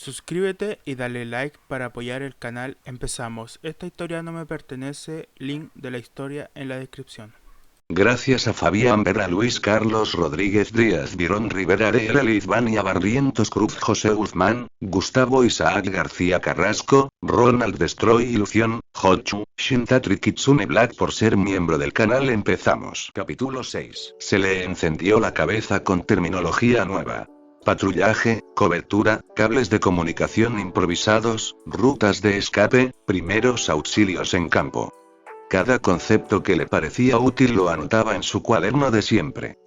Suscríbete y dale like para apoyar el canal. Empezamos. Esta historia no me pertenece. Link de la historia en la descripción. Gracias a Fabián Vera, Luis Carlos Rodríguez Díaz, Virón Rivera Arela, Lizvania Barrientos Cruz, José Guzmán, Gustavo Isaac García Carrasco, Ronald Destroy Ilusión, Hochu, Shintatri Kitsune Black. Por ser miembro del canal empezamos. Capítulo 6. Se le encendió la cabeza con terminología nueva. Patrullaje, cobertura, cables de comunicación improvisados, rutas de escape, primeros auxilios en campo. Cada concepto que le parecía útil lo anotaba en su cuaderno de siempre.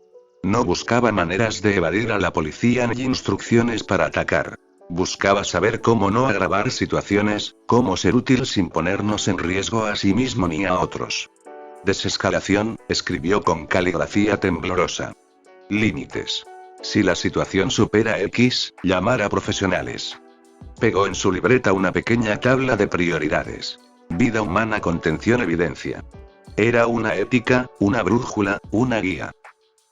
No buscaba maneras de evadir a la policía ni instrucciones para atacar. Buscaba saber cómo no agravar situaciones, cómo ser útil sin ponernos en riesgo a sí mismo ni a otros. Desescalación, escribió con caligrafía temblorosa. Límites. Si la situación supera X, llamar a profesionales. Pegó en su libreta una pequeña tabla de prioridades. Vida humana, contención, evidencia. Era una ética, una brújula, una guía.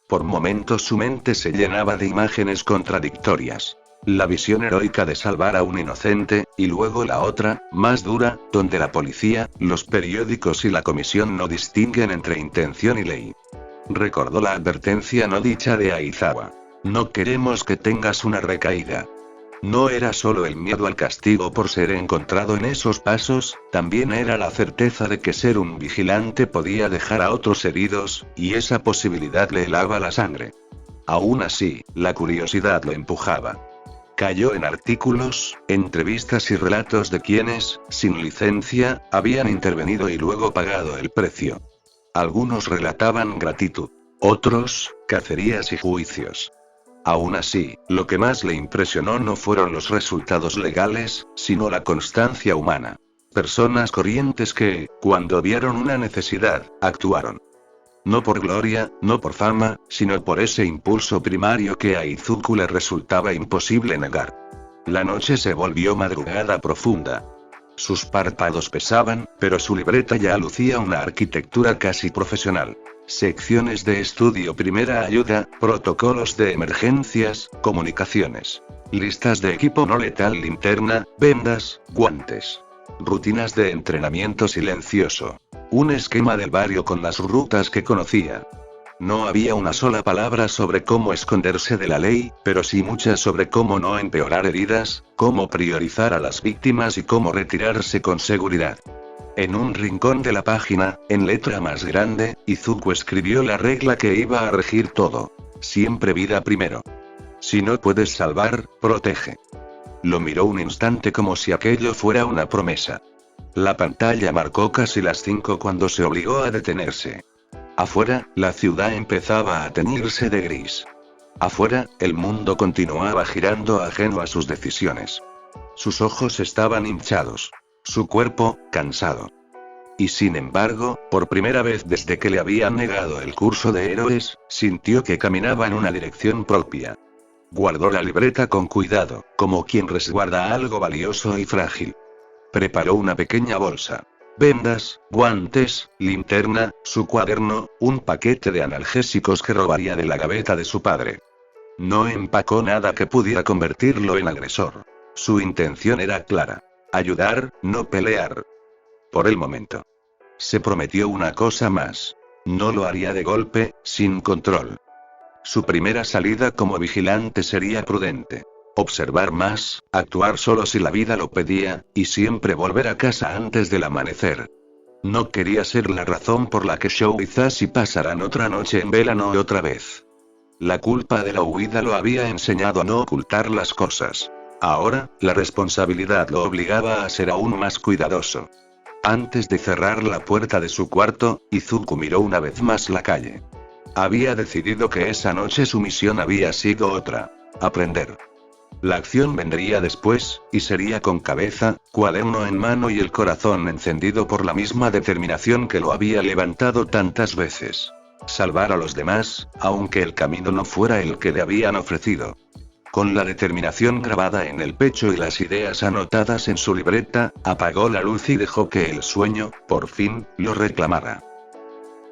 Por momentos su mente se llenaba de imágenes contradictorias. La visión heroica de salvar a un inocente, y luego la otra, más dura, donde la policía, los periódicos y la comisión no distinguen entre intención y ley. Recordó la advertencia no dicha de Aizawa. No queremos que tengas una recaída. No era solo el miedo al castigo por ser encontrado en esos pasos, también era la certeza de que ser un vigilante podía dejar a otros heridos, y esa posibilidad le helaba la sangre. Aún así, la curiosidad lo empujaba. Cayó en artículos, entrevistas y relatos de quienes, sin licencia, habían intervenido y luego pagado el precio. Algunos relataban gratitud. Otros, cacerías y juicios. Aún así, lo que más le impresionó no fueron los resultados legales, sino la constancia humana. Personas corrientes que, cuando vieron una necesidad, actuaron. No por gloria, no por fama, sino por ese impulso primario que a Izuku le resultaba imposible negar. La noche se volvió madrugada profunda. Sus párpados pesaban, pero su libreta ya lucía una arquitectura casi profesional. Secciones de estudio, primera ayuda, protocolos de emergencias, comunicaciones. Listas de equipo no letal, linterna, vendas, guantes. Rutinas de entrenamiento silencioso. Un esquema del barrio con las rutas que conocía. No había una sola palabra sobre cómo esconderse de la ley, pero sí muchas sobre cómo no empeorar heridas, cómo priorizar a las víctimas y cómo retirarse con seguridad. En un rincón de la página, en letra más grande, Izuku escribió la regla que iba a regir todo. Siempre vida primero. Si no puedes salvar, protege. Lo miró un instante como si aquello fuera una promesa. La pantalla marcó casi las 5 cuando se obligó a detenerse. Afuera, la ciudad empezaba a teñirse de gris. Afuera, el mundo continuaba girando ajeno a sus decisiones. Sus ojos estaban hinchados. Su cuerpo, cansado. Y sin embargo, por primera vez desde que le habían negado el curso de héroes, sintió que caminaba en una dirección propia. Guardó la libreta con cuidado, como quien resguarda algo valioso y frágil. Preparó una pequeña bolsa. Vendas, guantes, linterna, su cuaderno, un paquete de analgésicos que robaría de la gaveta de su padre. No empacó nada que pudiera convertirlo en agresor. Su intención era clara. Ayudar, no pelear. Por el momento. Se prometió una cosa más. No lo haría de golpe, sin control. Su primera salida como vigilante sería prudente. Observar más, actuar solo si la vida lo pedía, y siempre volver a casa antes del amanecer. No quería ser la razón por la que Shou y Zashi pasaran otra noche en Velano otra vez. La culpa de la huida lo había enseñado a no ocultar las cosas. Ahora, la responsabilidad lo obligaba a ser aún más cuidadoso. Antes de cerrar la puerta de su cuarto, Izuku miró una vez más la calle. Había decidido que esa noche su misión había sido otra. Aprender. La acción vendría después, y sería con cabeza, cuaderno en mano y el corazón encendido por la misma determinación que lo había levantado tantas veces. Salvar a los demás, aunque el camino no fuera el que le habían ofrecido. Con la determinación grabada en el pecho y las ideas anotadas en su libreta, apagó la luz y dejó que el sueño, por fin, lo reclamara.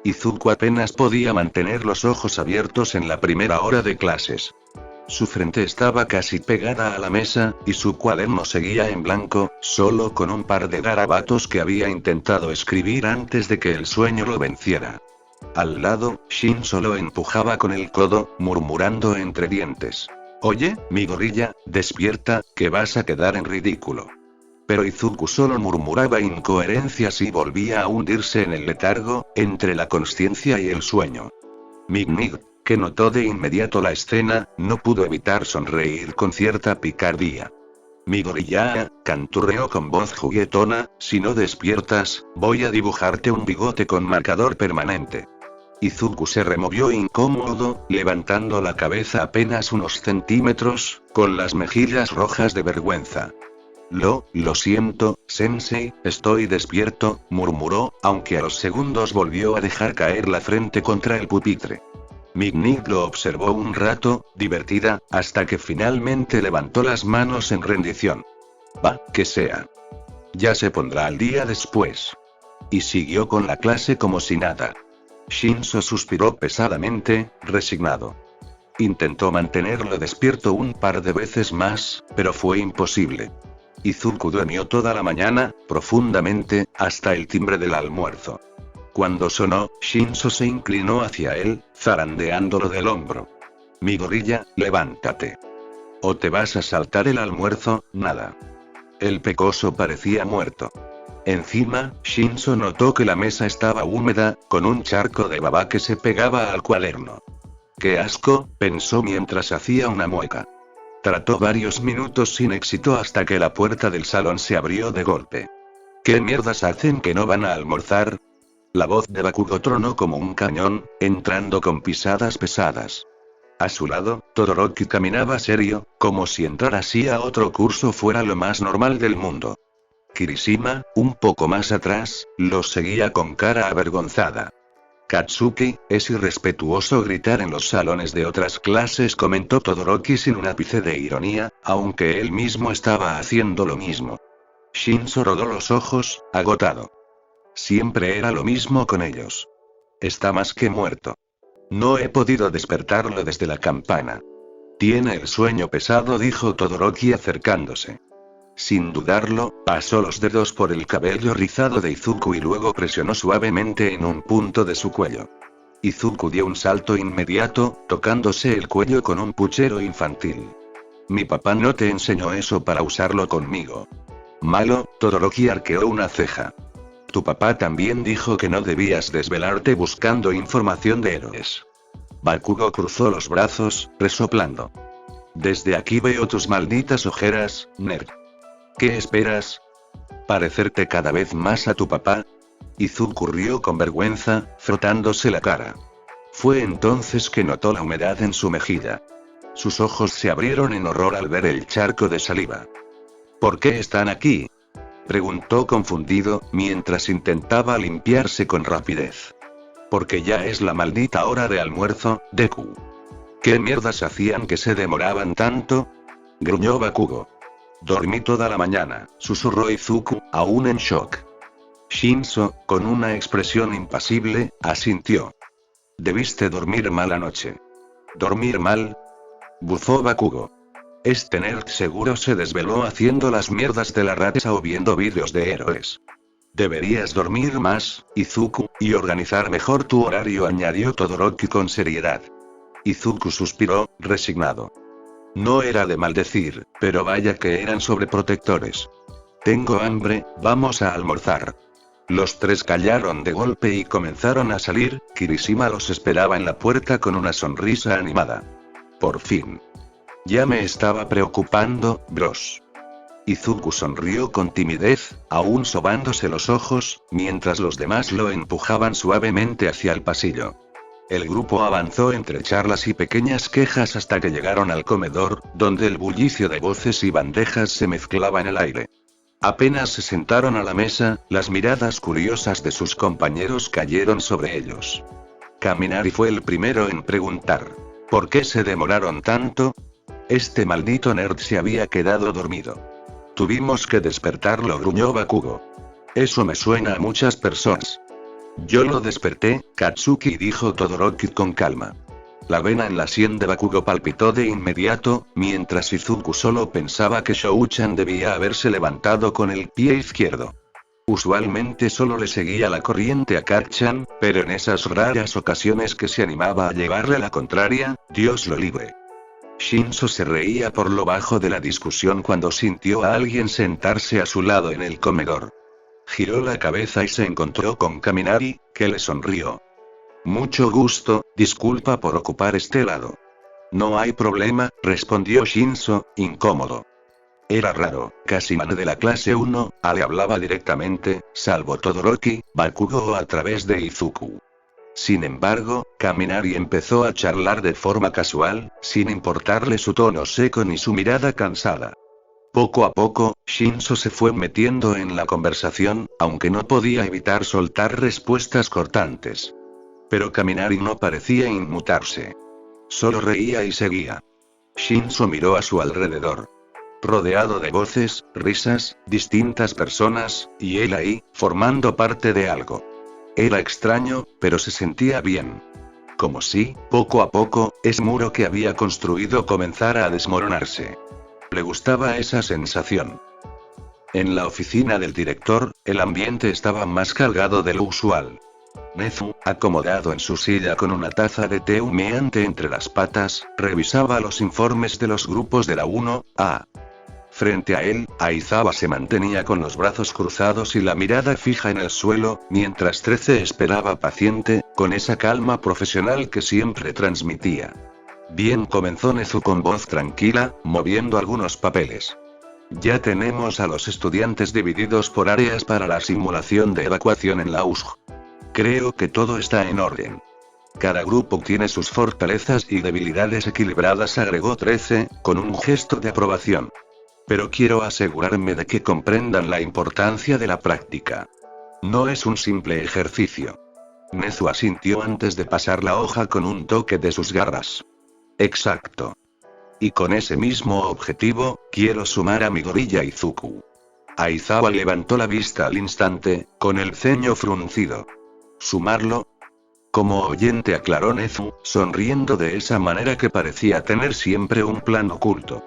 Izuku apenas podía mantener los ojos abiertos en la primera hora de clases. Su frente estaba casi pegada a la mesa, y su cuaderno seguía en blanco, solo con un par de garabatos que había intentado escribir antes de que el sueño lo venciera. Al lado, Shinzo lo empujaba con el codo, murmurando entre dientes: «Oye, mi gorilla, despierta, que vas a quedar en ridículo». Pero Izuku solo murmuraba incoherencias y volvía a hundirse en el letargo, entre la consciencia y el sueño. Mig, que notó de inmediato la escena, no pudo evitar sonreír con cierta picardía. «Mi gorilla», canturreó con voz juguetona, «si no despiertas, voy a dibujarte un bigote con marcador permanente». Izuku se removió incómodo, levantando la cabeza apenas unos centímetros, con las mejillas rojas de vergüenza. Lo siento, sensei, estoy despierto», murmuró, aunque a los segundos volvió a dejar caer la frente contra el pupitre. Mig lo observó un rato, divertida, hasta que finalmente levantó las manos en rendición. «Va, que sea. Ya se pondrá al día después». Y siguió con la clase como si nada. Shinzo suspiró pesadamente, resignado. Intentó mantenerlo despierto un par de veces más, pero fue imposible. Izuku durmió toda la mañana, profundamente, hasta el timbre del almuerzo. Cuando sonó, Shinzo se inclinó hacia él, zarandeándolo del hombro. «Mi gorilla, levántate. ¿O te vas a saltar el almuerzo?» «Nada». El pecoso parecía muerto. Encima, Shinzo notó que la mesa estaba húmeda, con un charco de baba que se pegaba al cuaderno. «¡Qué asco!», pensó mientras hacía una mueca. Trató varios minutos sin éxito hasta que la puerta del salón se abrió de golpe. «¿Qué mierdas hacen que no van a almorzar?». La voz de Bakugo tronó como un cañón, entrando con pisadas pesadas. A su lado, Todoroki caminaba serio, como si entrar así a otro curso fuera lo más normal del mundo. Kirishima, un poco más atrás, los seguía con cara avergonzada. «Katsuki, es irrespetuoso gritar en los salones de otras clases», comentó Todoroki sin un ápice de ironía, aunque él mismo estaba haciendo lo mismo. Shinzo rodó los ojos, agotado. Siempre era lo mismo con ellos. «Está más que muerto. No he podido despertarlo desde la campana». «Tiene el sueño pesado», dijo Todoroki acercándose. Sin dudarlo, pasó los dedos por el cabello rizado de Izuku y luego presionó suavemente en un punto de su cuello. Izuku dio un salto inmediato, tocándose el cuello con un puchero infantil. «Mi papá no te enseñó eso para usarlo conmigo». «Malo», Todoroki arqueó una ceja. «Tu papá también dijo que no debías desvelarte buscando información de héroes». Bakugo cruzó los brazos, resoplando. «Desde aquí veo tus malditas ojeras, nerd. ¿Qué esperas? ¿Parecerte cada vez más a tu papá?». Izuku rió con vergüenza, frotándose la cara. Fue entonces que notó la humedad en su mejilla. Sus ojos se abrieron en horror al ver el charco de saliva. «¿Por qué están aquí?», preguntó confundido, mientras intentaba limpiarse con rapidez. «Porque ya es la maldita hora de almuerzo, Deku». «¿Qué mierdas hacían que se demoraban tanto?», gruñó Bakugo. «Dormí toda la mañana», susurró Izuku, aún en shock. Shinzo, con una expresión impasible, asintió. «Debiste dormir mal anoche». «¿Dormir mal?», bufó Bakugo. «Este nerd seguro se desveló haciendo las mierdas de la rata o viendo vídeos de héroes». «Deberías dormir más, Izuku, y organizar mejor tu horario», añadió Todoroki con seriedad. Izuku suspiró, resignado. No era de maldecir, pero vaya que eran sobreprotectores. «Tengo hambre, vamos a almorzar». Los tres callaron de golpe y comenzaron a salir. Kirishima los esperaba en la puerta con una sonrisa animada. «Por fin. Ya me estaba preocupando, bros». Izuku sonrió con timidez, aún sobándose los ojos, mientras los demás lo empujaban suavemente hacia el pasillo. El grupo avanzó entre charlas y pequeñas quejas hasta que llegaron al comedor, donde el bullicio de voces y bandejas se mezclaba en el aire. Apenas se sentaron a la mesa, las miradas curiosas de sus compañeros cayeron sobre ellos. Kaminari fue el primero en preguntar: «¿Por qué se demoraron tanto?». «Este maldito nerd se había quedado dormido. Tuvimos que despertarlo», gruñó Bakugo. «Eso me suena a muchas personas». «Yo lo desperté, Katsuki», dijo Todoroki con calma. La vena en la sien de Bakugo palpitó de inmediato, mientras Izuku solo pensaba que Shou-chan debía haberse levantado con el pie izquierdo. Usualmente solo le seguía la corriente a Kacchan, pero en esas raras ocasiones que se animaba a llevarle la contraria, Dios lo libre. Shinso se reía por lo bajo de la discusión cuando sintió a alguien sentarse a su lado en el comedor. Giró la cabeza y se encontró con Kaminari, que le sonrió. Mucho gusto, disculpa por ocupar este lado. No hay problema, respondió Shinso, incómodo. Era raro, casi nadie de la clase 1, le hablaba directamente, salvo Todoroki, Bakugo o a través de Izuku. Sin embargo, Kaminari empezó a charlar de forma casual, sin importarle su tono seco ni su mirada cansada. Poco a poco, Shinso se fue metiendo en la conversación, aunque no podía evitar soltar respuestas cortantes. Pero Kaminari no parecía inmutarse. Solo reía y seguía. Shinso miró a su alrededor. Rodeado de voces, risas, distintas personas, y él ahí, formando parte de algo. Era extraño, pero se sentía bien. Como si, poco a poco, ese muro que había construido comenzara a desmoronarse. Le gustaba esa sensación. En la oficina del director, el ambiente estaba más cargado de lo usual. Nezu, acomodado en su silla con una taza de té humeante entre las patas, revisaba los informes de los grupos de la 1A. Frente a él, Aizawa se mantenía con los brazos cruzados y la mirada fija en el suelo, mientras 13 esperaba paciente, con esa calma profesional que siempre transmitía. Bien, comenzó Nezu con voz tranquila, moviendo algunos papeles. Ya tenemos a los estudiantes divididos por áreas para la simulación de evacuación en la USG. Creo que todo está en orden. Cada grupo tiene sus fortalezas y debilidades equilibradas, agregó 13, con un gesto de aprobación. Pero quiero asegurarme de que comprendan la importancia de la práctica. No es un simple ejercicio. Nezu asintió antes de pasar la hoja con un toque de sus garras. Exacto. Y con ese mismo objetivo, quiero sumar a Midori y a Izuku. Aizawa levantó la vista al instante, con el ceño fruncido. ¿Sumarlo? Como oyente, aclaró Nezu, sonriendo de esa manera que parecía tener siempre un plan oculto.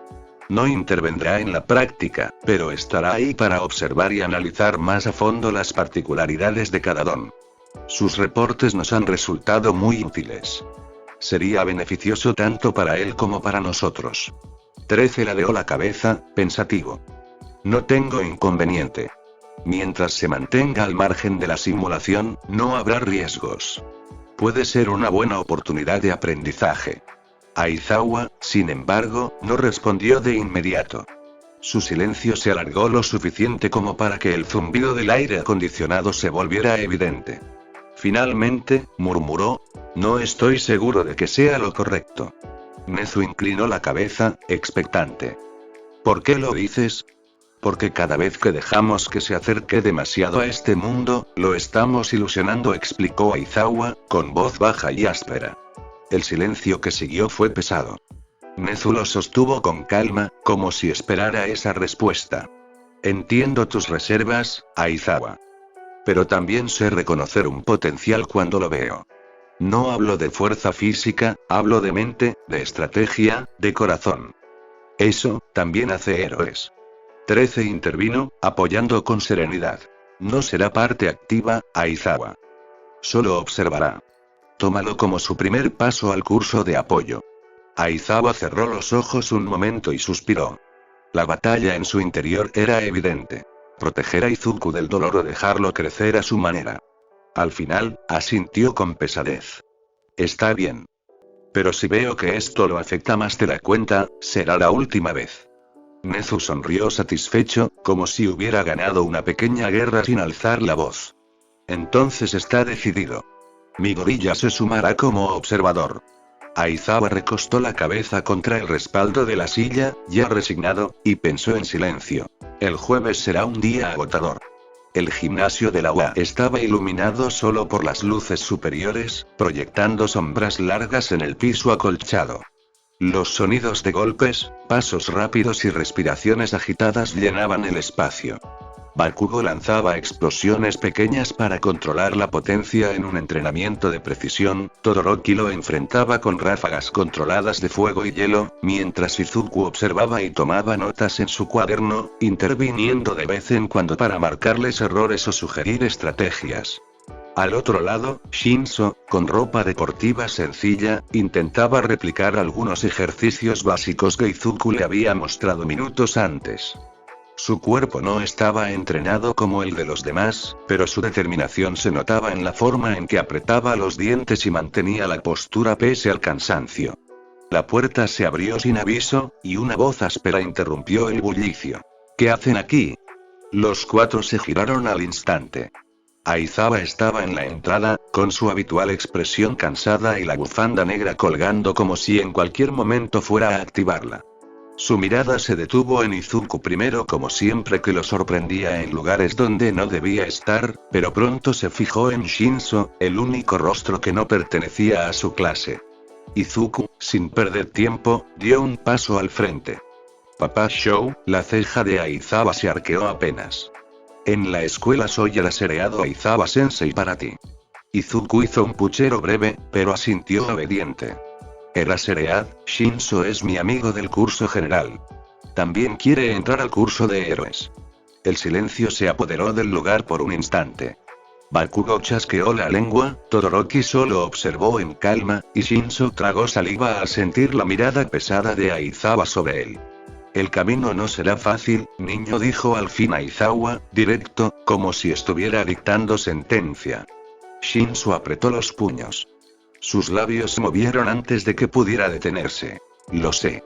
No intervendrá en la práctica, pero estará ahí para observar y analizar más a fondo las particularidades de cada don. Sus reportes nos han resultado muy útiles. Sería beneficioso tanto para él como para nosotros. 13 ladeó la cabeza, pensativo. No tengo inconveniente. Mientras se mantenga al margen de la simulación, no habrá riesgos. Puede ser una buena oportunidad de aprendizaje. Aizawa, sin embargo, no respondió de inmediato. Su silencio se alargó lo suficiente como para que el zumbido del aire acondicionado se volviera evidente. Finalmente, murmuró, no estoy seguro de que sea lo correcto. Nezu inclinó la cabeza, expectante. ¿Por qué lo dices? Porque cada vez que dejamos que se acerque demasiado a este mundo, lo estamos ilusionando, explicó Aizawa, con voz baja y áspera. El silencio que siguió fue pesado. Nezu lo sostuvo con calma, como si esperara esa respuesta. Entiendo tus reservas, Aizawa. Pero también sé reconocer un potencial cuando lo veo. No hablo de fuerza física, hablo de mente, de estrategia, de corazón. Eso, también hace héroes. 13 intervino, apoyando con serenidad. No será parte activa, Aizawa. Solo observará. Tómalo como su primer paso al curso de apoyo. Aizawa cerró los ojos un momento y suspiró. La batalla en su interior era evidente. Proteger a Izuku del dolor o dejarlo crecer a su manera. Al final, asintió con pesadez. Está bien. Pero si veo que esto lo afecta más de la cuenta, será la última vez. Nezu sonrió satisfecho, como si hubiera ganado una pequeña guerra sin alzar la voz. Entonces está decidido. Midori ya se sumará como observador. Aizawa recostó la cabeza contra el respaldo de la silla, ya resignado, y pensó en silencio. El jueves será un día agotador. El gimnasio de la UA estaba iluminado solo por las luces superiores, proyectando sombras largas en el piso acolchado. Los sonidos de golpes, pasos rápidos y respiraciones agitadas llenaban el espacio. Bakugo lanzaba explosiones pequeñas para controlar la potencia en un entrenamiento de precisión, Todoroki lo enfrentaba con ráfagas controladas de fuego y hielo, mientras Izuku observaba y tomaba notas en su cuaderno, interviniendo de vez en cuando para marcarles errores o sugerir estrategias. Al otro lado, Shinso, con ropa deportiva sencilla, intentaba replicar algunos ejercicios básicos que Izuku le había mostrado minutos antes. Su cuerpo no estaba entrenado como el de los demás, pero su determinación se notaba en la forma en que apretaba los dientes y mantenía la postura pese al cansancio. La puerta se abrió sin aviso, y una voz áspera interrumpió el bullicio. ¿Qué hacen aquí? Los cuatro se giraron al instante. Aizawa estaba en la entrada, con su habitual expresión cansada y la bufanda negra colgando como si en cualquier momento fuera a activarla. Su mirada se detuvo en Izuku primero como siempre que lo sorprendía en lugares donde no debía estar, pero pronto se fijó en Shinso, el único rostro que no pertenecía a su clase. Izuku, sin perder tiempo, dio un paso al frente. Papá Shou, la ceja de Aizawa se arqueó apenas. En la escuela soy el asereado Aizawa Sensei para ti. Izuku hizo un puchero breve, pero asintió obediente. Era Seread, Shinso es mi amigo del curso general. También quiere entrar al curso de héroes. El silencio se apoderó del lugar por un instante. Bakugo chasqueó la lengua, Todoroki solo observó en calma, y Shinso tragó saliva al sentir la mirada pesada de Aizawa sobre él. El camino no será fácil, niño, dijo al fin Aizawa, directo, como si estuviera dictando sentencia. Shinso apretó los puños. Sus labios se movieron antes de que pudiera detenerse. Lo sé.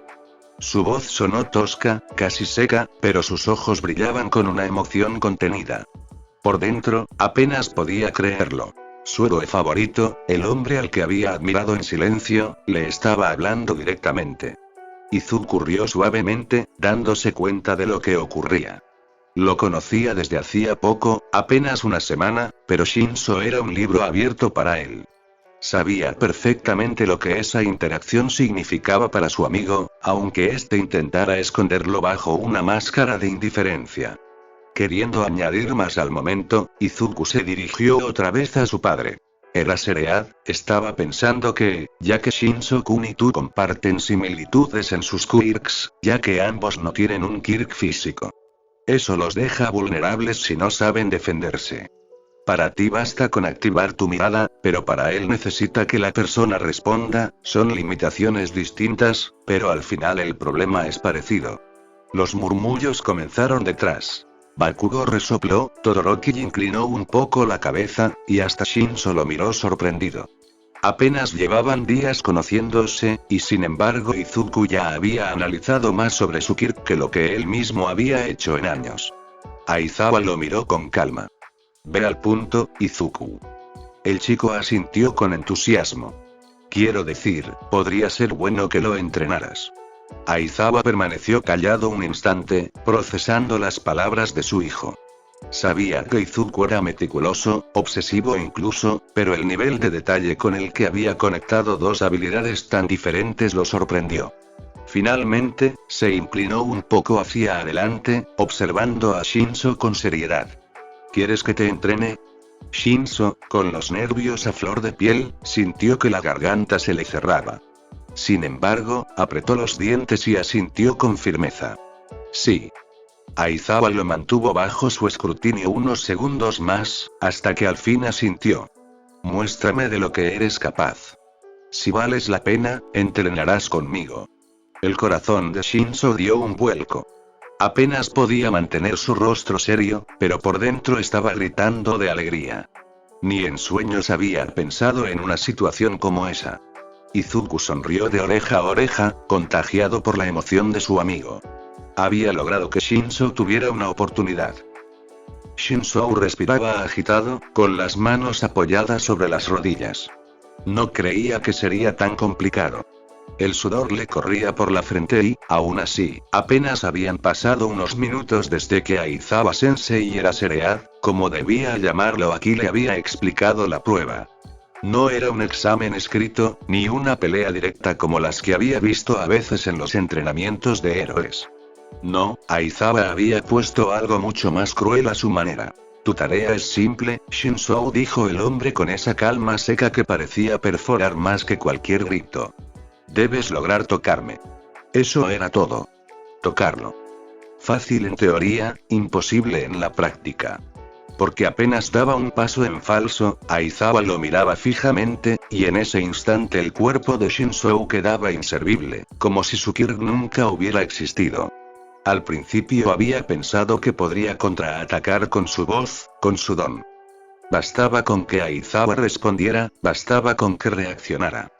Su voz sonó tosca, casi seca, pero sus ojos brillaban con una emoción contenida. Por dentro, apenas podía creerlo. Su héroe favorito, el hombre al que había admirado en silencio, le estaba hablando directamente. Izuku rió suavemente, dándose cuenta de lo que ocurría. Lo conocía desde hacía poco, apenas una semana, pero Shinso era un libro abierto para él. Sabía perfectamente lo que esa interacción significaba para su amigo, aunque éste intentara esconderlo bajo una máscara de indiferencia. Queriendo añadir más al momento, Izuku se dirigió otra vez a su padre. Era Seread, estaba pensando que, ya que Shinso-kun y tú comparten similitudes en sus quirks, ya que ambos no tienen un quirk físico. Eso los deja vulnerables si no saben defenderse. Para ti basta con activar tu mirada, pero para él necesita que la persona responda, son limitaciones distintas, pero al final el problema es parecido. Los murmullos comenzaron detrás. Bakugo resopló, Todoroki inclinó un poco la cabeza, y hasta Shinso lo miró sorprendido. Apenas llevaban días conociéndose, y sin embargo Izuku ya había analizado más sobre su quirk que lo que él mismo había hecho en años. Aizawa lo miró con calma. Ve al punto, Izuku. El chico asintió con entusiasmo. Quiero decir, podría ser bueno que lo entrenaras. Aizawa permaneció callado un instante, procesando las palabras de su hijo. Sabía que Izuku era meticuloso, obsesivo incluso, pero el nivel de detalle con el que había conectado dos habilidades tan diferentes lo sorprendió. Finalmente, se inclinó un poco hacia adelante, observando a Shinso con seriedad. ¿Quieres que te entrene? Shinso, con los nervios a flor de piel, sintió que la garganta se le cerraba. Sin embargo, apretó los dientes y asintió con firmeza. Sí. Aizawa lo mantuvo bajo su escrutinio unos segundos más, hasta que al fin asintió. Muéstrame de lo que eres capaz. Si vales la pena, entrenarás conmigo. El corazón de Shinso dio un vuelco. Apenas podía mantener su rostro serio, pero por dentro estaba gritando de alegría. Ni en sueños había pensado en una situación como esa. Izuku sonrió de oreja a oreja, contagiado por la emoción de su amigo. Había logrado que Shinso tuviera una oportunidad. Shinso respiraba agitado, con las manos apoyadas sobre las rodillas. No creía que sería tan complicado. El sudor le corría por la frente y, aún así, apenas habían pasado unos minutos desde que Aizawa Sensei era Seread, como debía llamarlo aquí, le había explicado la prueba. No era un examen escrito, ni una pelea directa como las que había visto a veces en los entrenamientos de héroes. No, Aizawa había puesto algo mucho más cruel a su manera. Tu tarea es simple, Shinzou, dijo el hombre con esa calma seca que parecía perforar más que cualquier grito. Debes lograr tocarme. Eso era todo. Tocarlo. Fácil en teoría, imposible en la práctica. Porque apenas daba un paso en falso, Aizawa lo miraba fijamente, y en ese instante el cuerpo de Shinzou quedaba inservible, como si su Kirk nunca hubiera existido. Al principio había pensado que podría contraatacar con su voz, con su don. Bastaba con que Aizawa respondiera, bastaba con que reaccionara.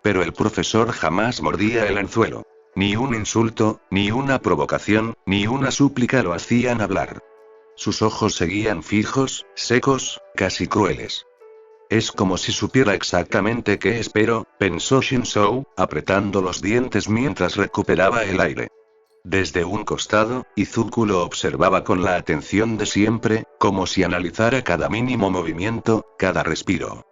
Pero el profesor jamás mordía el anzuelo. Ni un insulto, ni una provocación, ni una súplica lo hacían hablar. Sus ojos seguían fijos, secos, casi crueles. Es como si supiera exactamente qué espero, pensó Shinzou, apretando los dientes mientras recuperaba el aire. Desde un costado, Izuku lo observaba con la atención de siempre, como si analizara cada mínimo movimiento, cada respiro.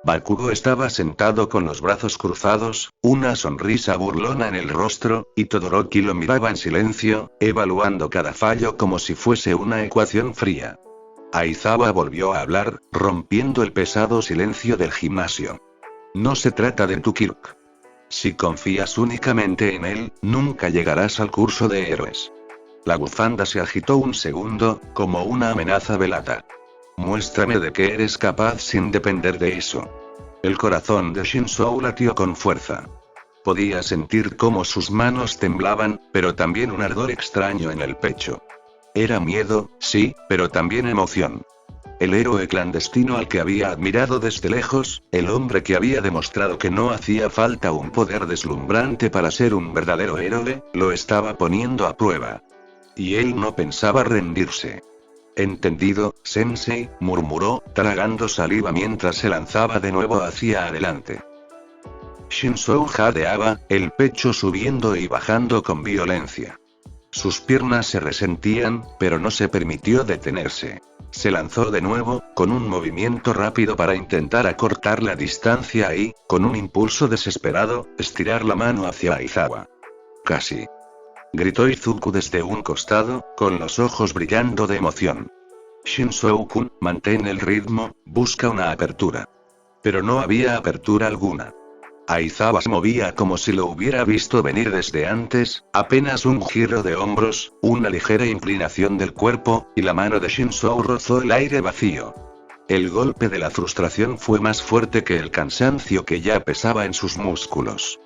Bakugo estaba sentado con los brazos cruzados, una sonrisa burlona en el rostro, y Todoroki lo miraba en silencio, evaluando cada fallo como si fuese una ecuación fría. Aizawa volvió a hablar, rompiendo el pesado silencio del gimnasio. No se trata de tu Kirk. Si confías únicamente en él, nunca llegarás al curso de héroes. La bufanda se agitó un segundo, como una amenaza velada. Muéstrame de qué eres capaz sin depender de eso. El corazón de Shinzou latió con fuerza. Podía sentir cómo sus manos temblaban, pero también un ardor extraño en el pecho. Era miedo, sí, pero también emoción. El héroe clandestino al que había admirado desde lejos, el hombre que había demostrado que no hacía falta un poder deslumbrante para ser un verdadero héroe, lo estaba poniendo a prueba. Y él no pensaba rendirse. Entendido, Sensei, murmuró, tragando saliva mientras se lanzaba de nuevo hacia adelante. Shinzou jadeaba, el pecho subiendo y bajando con violencia. Sus piernas se resentían, pero no se permitió detenerse. Se lanzó de nuevo, con un movimiento rápido para intentar acortar la distancia y, con un impulso desesperado, estirar la mano hacia Aizawa. Casi. Gritó Izuku desde un costado, con los ojos brillando de emoción. Shinzou-kun, mantén el ritmo, busca una apertura. Pero no había apertura alguna. Aizawa se movía como si lo hubiera visto venir desde antes, apenas un giro de hombros, una ligera inclinación del cuerpo, y la mano de Shinzou rozó el aire vacío. El golpe de la frustración fue más fuerte que el cansancio que ya pesaba en sus músculos.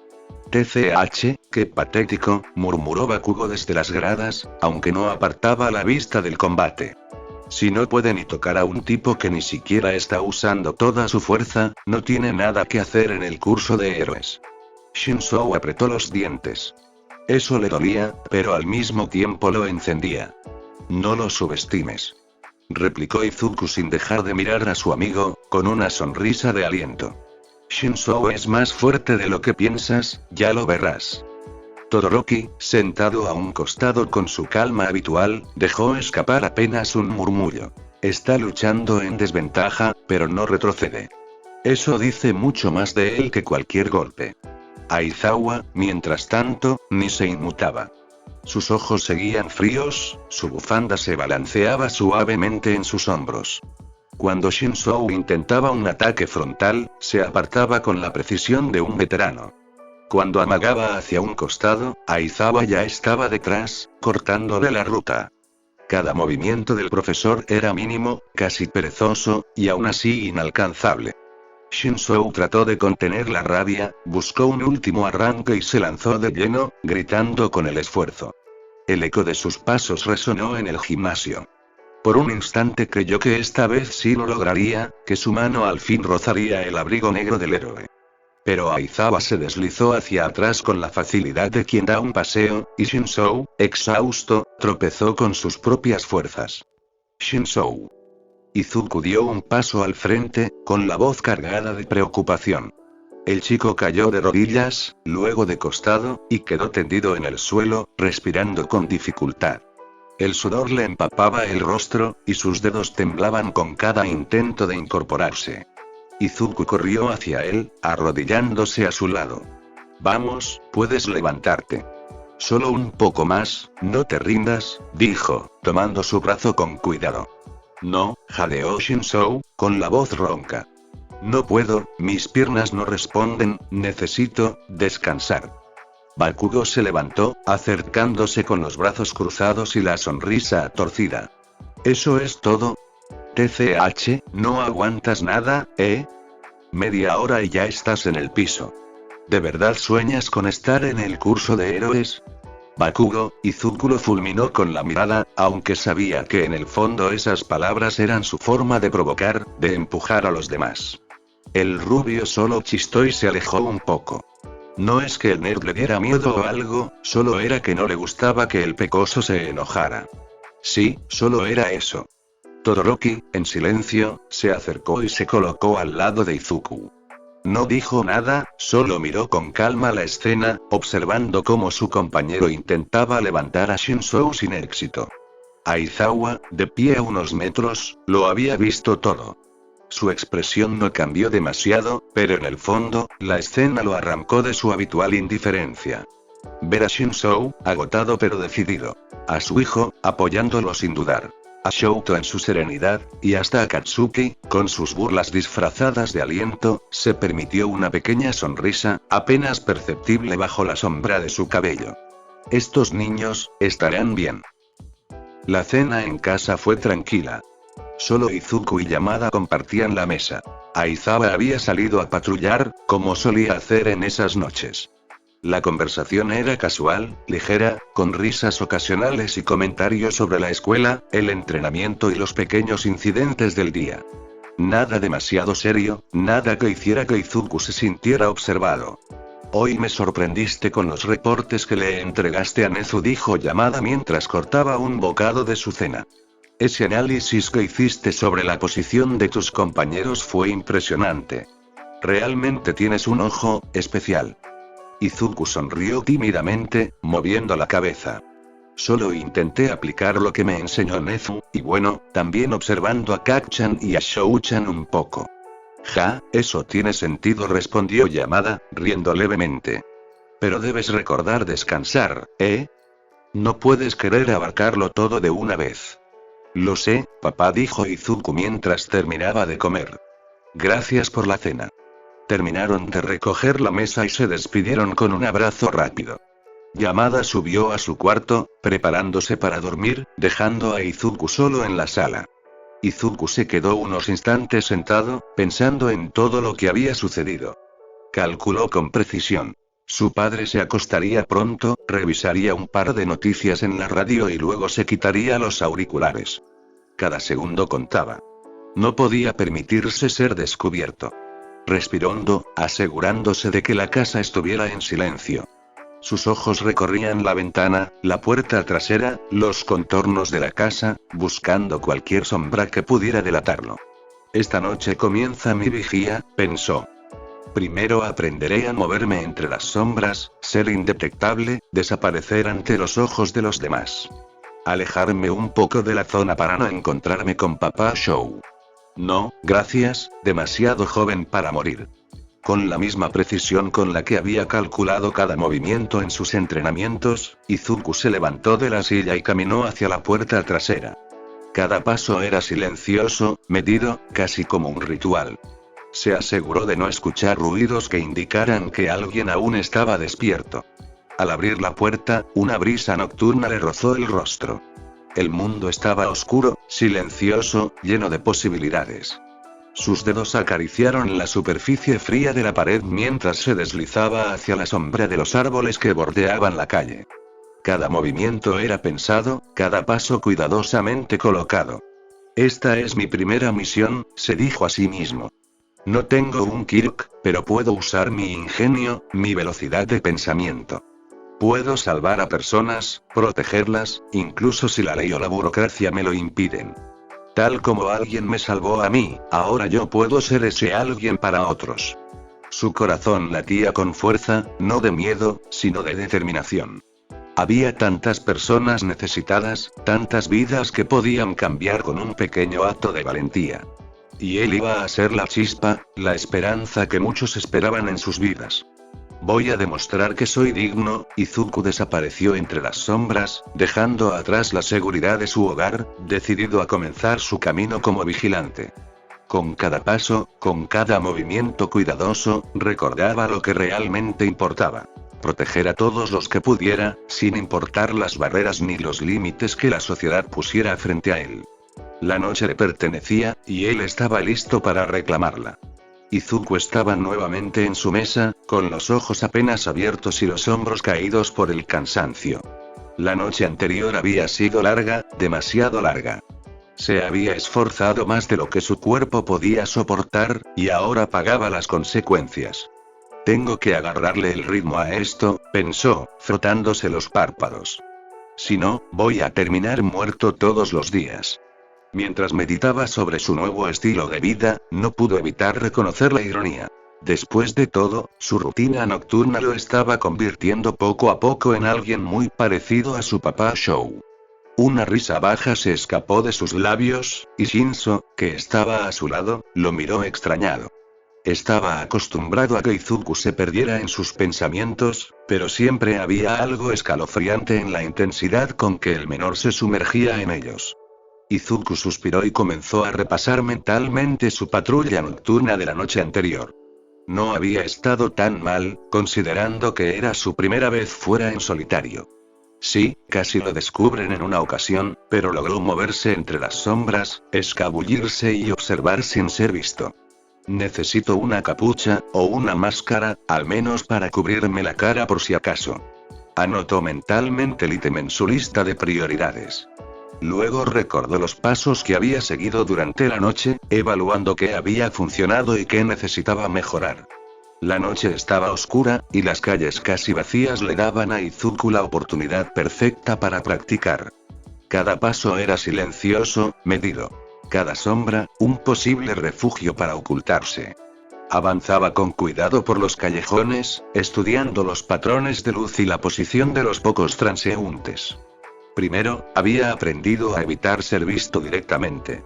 TCH, qué patético, murmuró Bakugo desde las gradas, aunque no apartaba la vista del combate. Si no puede ni tocar a un tipo que ni siquiera está usando toda su fuerza, no tiene nada que hacer en el curso de héroes. Shinzou apretó los dientes. Eso le dolía, pero al mismo tiempo lo encendía. No lo subestimes. Replicó Izuku sin dejar de mirar a su amigo, con una sonrisa de aliento. Shinzou es más fuerte de lo que piensas, ya lo verás. Todoroki, sentado a un costado con su calma habitual, dejó escapar apenas un murmullo. Está luchando en desventaja, pero no retrocede. Eso dice mucho más de él que cualquier golpe. Aizawa, mientras tanto, ni se inmutaba. Sus ojos seguían fríos, su bufanda se balanceaba suavemente en sus hombros. Cuando Shinzou intentaba un ataque frontal, se apartaba con la precisión de un veterano. Cuando amagaba hacia un costado, Aizawa ya estaba detrás, cortándole la ruta. Cada movimiento del profesor era mínimo, casi perezoso, y aún así inalcanzable. Shinzou trató de contener la rabia, buscó un último arranque y se lanzó de lleno, gritando con el esfuerzo. El eco de sus pasos resonó en el gimnasio. Por un instante creyó que esta vez sí lo lograría, que su mano al fin rozaría el abrigo negro del héroe. Pero Aizawa se deslizó hacia atrás con la facilidad de quien da un paseo, y Shinzou, exhausto, tropezó con sus propias fuerzas. Shinzou. Izuku dio un paso al frente, con la voz cargada de preocupación. El chico cayó de rodillas, luego de costado, y quedó tendido en el suelo, respirando con dificultad. El sudor le empapaba el rostro, y sus dedos temblaban con cada intento de incorporarse. Izuku corrió hacia él, arrodillándose a su lado. Vamos, puedes levantarte. Solo un poco más, no te rindas, dijo, tomando su brazo con cuidado. No, jadeó Shinzou, con la voz ronca. No puedo, mis piernas no responden, necesito descansar. Bakugo se levantó, acercándose con los brazos cruzados y la sonrisa torcida. ¿Eso es todo? TCH, ¿no aguantas nada, Media hora y ya estás en el piso. ¿De verdad sueñas con estar en el curso de héroes? Bakugo, Izuku lo fulminó con la mirada, aunque sabía que en el fondo esas palabras eran su forma de provocar, de empujar a los demás. El rubio solo chistó y se alejó un poco. No es que el nerd le diera miedo o algo, solo era que no le gustaba que el pecoso se enojara. Sí, solo era eso. Todoroki, en silencio, se acercó y se colocó al lado de Izuku. No dijo nada, solo miró con calma la escena, observando cómo su compañero intentaba levantar a Shinzou sin éxito. Aizawa, de pie a unos metros, lo había visto todo. Su expresión no cambió demasiado, pero en el fondo, la escena lo arrancó de su habitual indiferencia. Ver a Shinzou, agotado pero decidido. A su hijo, apoyándolo sin dudar. A Shouto en su serenidad, y hasta a Katsuki, con sus burlas disfrazadas de aliento, se permitió una pequeña sonrisa, apenas perceptible bajo la sombra de su cabello. Estos niños, estarán bien. La cena en casa fue tranquila. Solo Izuku y Yamada compartían la mesa. Aizawa había salido a patrullar, como solía hacer en esas noches. La conversación era casual, ligera, con risas ocasionales y comentarios sobre la escuela, el entrenamiento y los pequeños incidentes del día. Nada demasiado serio, nada que hiciera que Izuku se sintiera observado. Hoy me sorprendiste con los reportes que le entregaste a Nezu, dijo Yamada mientras cortaba un bocado de su cena. Ese análisis que hiciste sobre la posición de tus compañeros fue impresionante. Realmente tienes un ojo especial. Izuku sonrió tímidamente, moviendo la cabeza. Solo intenté aplicar lo que me enseñó Nezu, y bueno, también observando a Kacchan y a Shou-chan un poco. Ja, eso tiene sentido, respondió Yamada, riendo levemente. Pero debes recordar descansar, No puedes querer abarcarlo todo de una vez. Lo sé, papá, dijo Izuku mientras terminaba de comer. Gracias por la cena. Terminaron de recoger la mesa y se despidieron con un abrazo rápido. Yamada subió a su cuarto, preparándose para dormir, dejando a Izuku solo en la sala. Izuku se quedó unos instantes sentado, pensando en todo lo que había sucedido. Calculó con precisión. Su padre se acostaría pronto, revisaría un par de noticias en la radio y luego se quitaría los auriculares. Cada segundo contaba. No podía permitirse ser descubierto. Respiró hondo, asegurándose de que la casa estuviera en silencio. Sus ojos recorrían la ventana, la puerta trasera, los contornos de la casa, buscando cualquier sombra que pudiera delatarlo. Esta noche comienza mi vigía, pensó. Primero aprenderé a moverme entre las sombras, ser indetectable, desaparecer ante los ojos de los demás. Alejarme un poco de la zona para no encontrarme con papá Shou. No, gracias, demasiado joven para morir. Con la misma precisión con la que había calculado cada movimiento en sus entrenamientos, Izuku se levantó de la silla y caminó hacia la puerta trasera. Cada paso era silencioso, medido, casi como un ritual. Se aseguró de no escuchar ruidos que indicaran que alguien aún estaba despierto. Al abrir la puerta, una brisa nocturna le rozó el rostro. El mundo estaba oscuro, silencioso, lleno de posibilidades. Sus dedos acariciaron la superficie fría de la pared mientras se deslizaba hacia la sombra de los árboles que bordeaban la calle. Cada movimiento era pensado, cada paso cuidadosamente colocado. Esta es mi primera misión, se dijo a sí mismo. No tengo un Kirk, pero puedo usar mi ingenio, mi velocidad de pensamiento. Puedo salvar a personas, protegerlas, incluso si la ley o la burocracia me lo impiden. Tal como alguien me salvó a mí, ahora yo puedo ser ese alguien para otros. Su corazón latía con fuerza, no de miedo, sino de determinación. Había tantas personas necesitadas, tantas vidas que podían cambiar con un pequeño acto de valentía. Y él iba a ser la chispa, la esperanza que muchos esperaban en sus vidas. Voy a demostrar que soy digno. Izuku desapareció entre las sombras, dejando atrás la seguridad de su hogar, decidido a comenzar su camino como vigilante. Con cada paso, con cada movimiento cuidadoso, recordaba lo que realmente importaba. Proteger a todos los que pudiera, sin importar las barreras ni los límites que la sociedad pusiera frente a él. La noche le pertenecía, y él estaba listo para reclamarla. Izuku estaba nuevamente en su mesa, con los ojos apenas abiertos y los hombros caídos por el cansancio. La noche anterior había sido larga, demasiado larga. Se había esforzado más de lo que su cuerpo podía soportar, y ahora pagaba las consecuencias. Tengo que agarrarle el ritmo a esto, pensó, frotándose los párpados. Si no, voy a terminar muerto todos los días. Mientras meditaba sobre su nuevo estilo de vida, no pudo evitar reconocer la ironía. Después de todo, su rutina nocturna lo estaba convirtiendo poco a poco en alguien muy parecido a su papá Shou. Una risa baja se escapó de sus labios, y Shinso, que estaba a su lado, lo miró extrañado. Estaba acostumbrado a que Izuku se perdiera en sus pensamientos, pero siempre había algo escalofriante en la intensidad con que el menor se sumergía en ellos. Izuku suspiró y comenzó a repasar mentalmente su patrulla nocturna de la noche anterior. No había estado tan mal, considerando que era su primera vez fuera en solitario. Sí, casi lo descubren en una ocasión, pero logró moverse entre las sombras, escabullirse y observar sin ser visto. Necesito una capucha, o una máscara, al menos para cubrirme la cara por si acaso. Anotó mentalmente el ítem en su lista de prioridades. Luego recordó los pasos que había seguido durante la noche, evaluando qué había funcionado y qué necesitaba mejorar. La noche estaba oscura, y las calles casi vacías le daban a Izuku la oportunidad perfecta para practicar. Cada paso era silencioso, medido. Cada sombra, un posible refugio para ocultarse. Avanzaba con cuidado por los callejones, estudiando los patrones de luz y la posición de los pocos transeúntes. Primero, había aprendido a evitar ser visto directamente.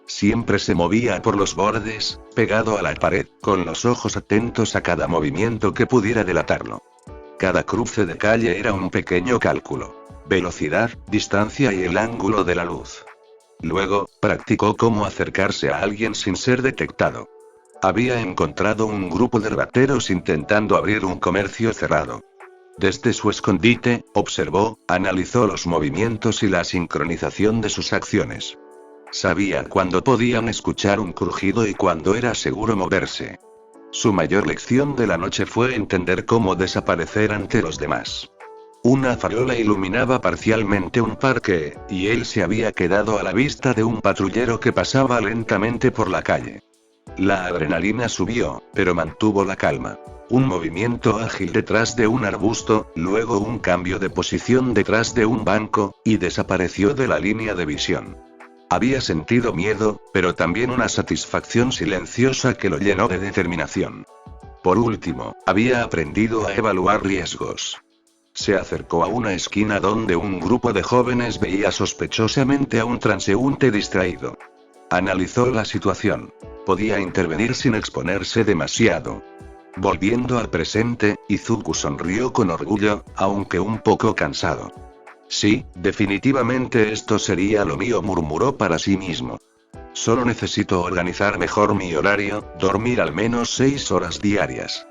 Siempre se movía por los bordes, pegado a la pared, con los ojos atentos a cada movimiento que pudiera delatarlo. Cada cruce de calle era un pequeño cálculo. Velocidad, distancia y el ángulo de la luz. Luego, practicó cómo acercarse a alguien sin ser detectado. Había encontrado un grupo de rateros intentando abrir un comercio cerrado. Desde su escondite, observó, analizó los movimientos y la sincronización de sus acciones. Sabía cuándo podían escuchar un crujido y cuándo era seguro moverse. Su mayor lección de la noche fue entender cómo desaparecer ante los demás. Una farola iluminaba parcialmente un parque, y él se había quedado a la vista de un patrullero que pasaba lentamente por la calle. La adrenalina subió, pero mantuvo la calma. Un movimiento ágil detrás de un arbusto, luego un cambio de posición detrás de un banco, y desapareció de la línea de visión. Había sentido miedo, pero también una satisfacción silenciosa que lo llenó de determinación. Por último, había aprendido a evaluar riesgos. Se acercó a una esquina donde un grupo de jóvenes veía sospechosamente a un transeúnte distraído. Analizó la situación. Podía intervenir sin exponerse demasiado. Volviendo al presente, Izuku sonrió con orgullo, aunque un poco cansado. Sí, definitivamente esto sería lo mío, murmuró para sí mismo. Solo necesito organizar mejor mi horario, dormir al menos 6 horas diarias.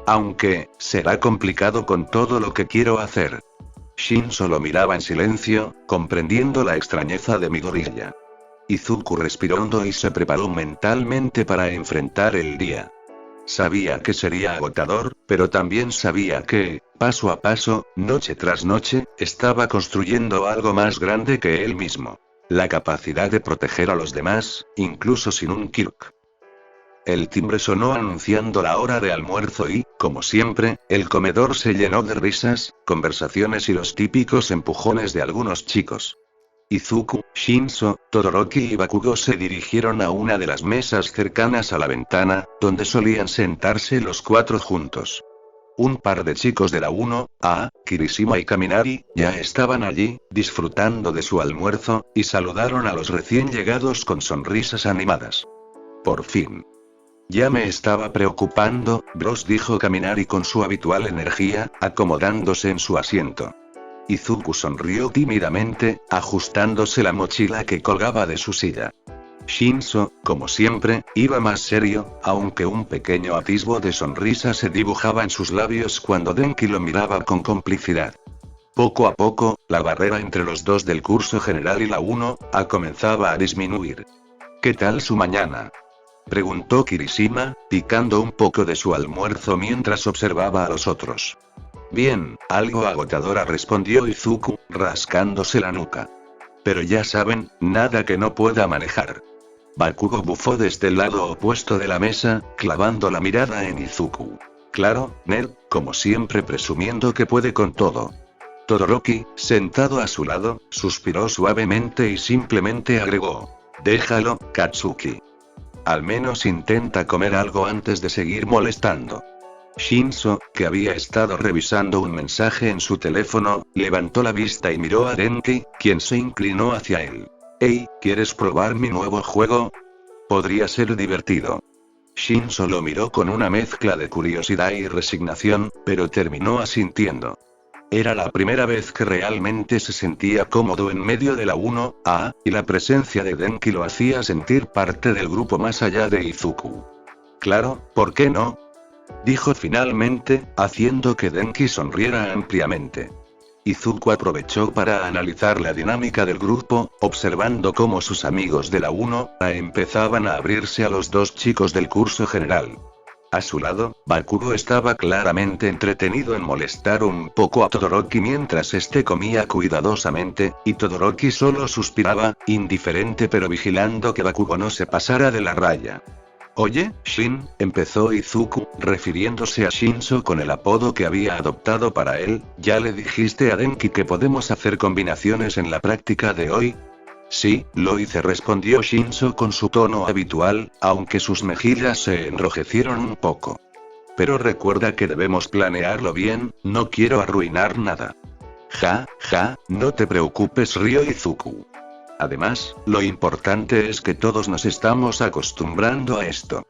Aunque, será complicado con todo lo que quiero hacer. Shinso lo miraba en silencio, comprendiendo la extrañeza de Midoriya. Izuku respiró hondo y se preparó mentalmente para enfrentar el día. Sabía que sería agotador, pero también sabía que, paso a paso, noche tras noche, estaba construyendo algo más grande que él mismo. La capacidad de proteger a los demás, incluso sin un Kirk. El timbre sonó anunciando la hora de almuerzo y, como siempre, el comedor se llenó de risas, conversaciones y los típicos empujones de algunos chicos. Izuku, Shinso, Todoroki y Bakugo se dirigieron a una de las mesas cercanas a la ventana, donde solían sentarse los 4 juntos. Un par de chicos de la 1A, Kirishima y Kaminari, ya estaban allí, disfrutando de su almuerzo, y saludaron a los recién llegados con sonrisas animadas. Por fin. Ya me estaba preocupando, bros, dijo Kaminari con su habitual energía, acomodándose en su asiento. Izuku sonrió tímidamente, ajustándose la mochila que colgaba de su silla. Shinso, como siempre, iba más serio, aunque un pequeño atisbo de sonrisa se dibujaba en sus labios cuando Denki lo miraba con complicidad. Poco a poco, la barrera entre los dos del curso general y la 1A comenzaba a disminuir. ¿Qué tal su mañana?, preguntó Kirishima, picando un poco de su almuerzo mientras observaba a los otros. Bien, algo agotadora, respondió Izuku, rascándose la nuca. Pero ya saben, nada que no pueda manejar. Bakugo bufó desde el lado opuesto de la mesa, clavando la mirada en Izuku. Claro, nerd, como siempre presumiendo que puede con todo. Todoroki, sentado a su lado, suspiró suavemente y simplemente agregó: déjalo, Katsuki. Al menos intenta comer algo antes de seguir molestando. Shinso, que había estado revisando un mensaje en su teléfono, levantó la vista y miró a Denki, quien se inclinó hacia él. Hey, ¿quieres probar mi nuevo juego? Podría ser divertido. Shinso lo miró con una mezcla de curiosidad y resignación, pero terminó asintiendo. Era la primera vez que realmente se sentía cómodo en medio de la 1A, y la presencia de Denki lo hacía sentir parte del grupo más allá de Izuku. Claro, ¿por qué no?, dijo finalmente, haciendo que Denki sonriera ampliamente. Izuku aprovechó para analizar la dinámica del grupo, observando cómo sus amigos de la 1A empezaban a abrirse a los dos chicos del curso general. A su lado, Bakugo estaba claramente entretenido en molestar un poco a Todoroki mientras este comía cuidadosamente, y Todoroki solo suspiraba, indiferente pero vigilando que Bakugo no se pasara de la raya. Oye, Shin, empezó Izuku, refiriéndose a Shinso con el apodo que había adoptado para él, ¿ya le dijiste a Denki que podemos hacer combinaciones en la práctica de hoy? Sí, lo hice, respondió Shinso con su tono habitual, aunque sus mejillas se enrojecieron un poco. Pero recuerda que debemos planearlo bien, no quiero arruinar nada. Ja, no te preocupes, rió Izuku. Además, lo importante es que todos nos estamos acostumbrando a esto.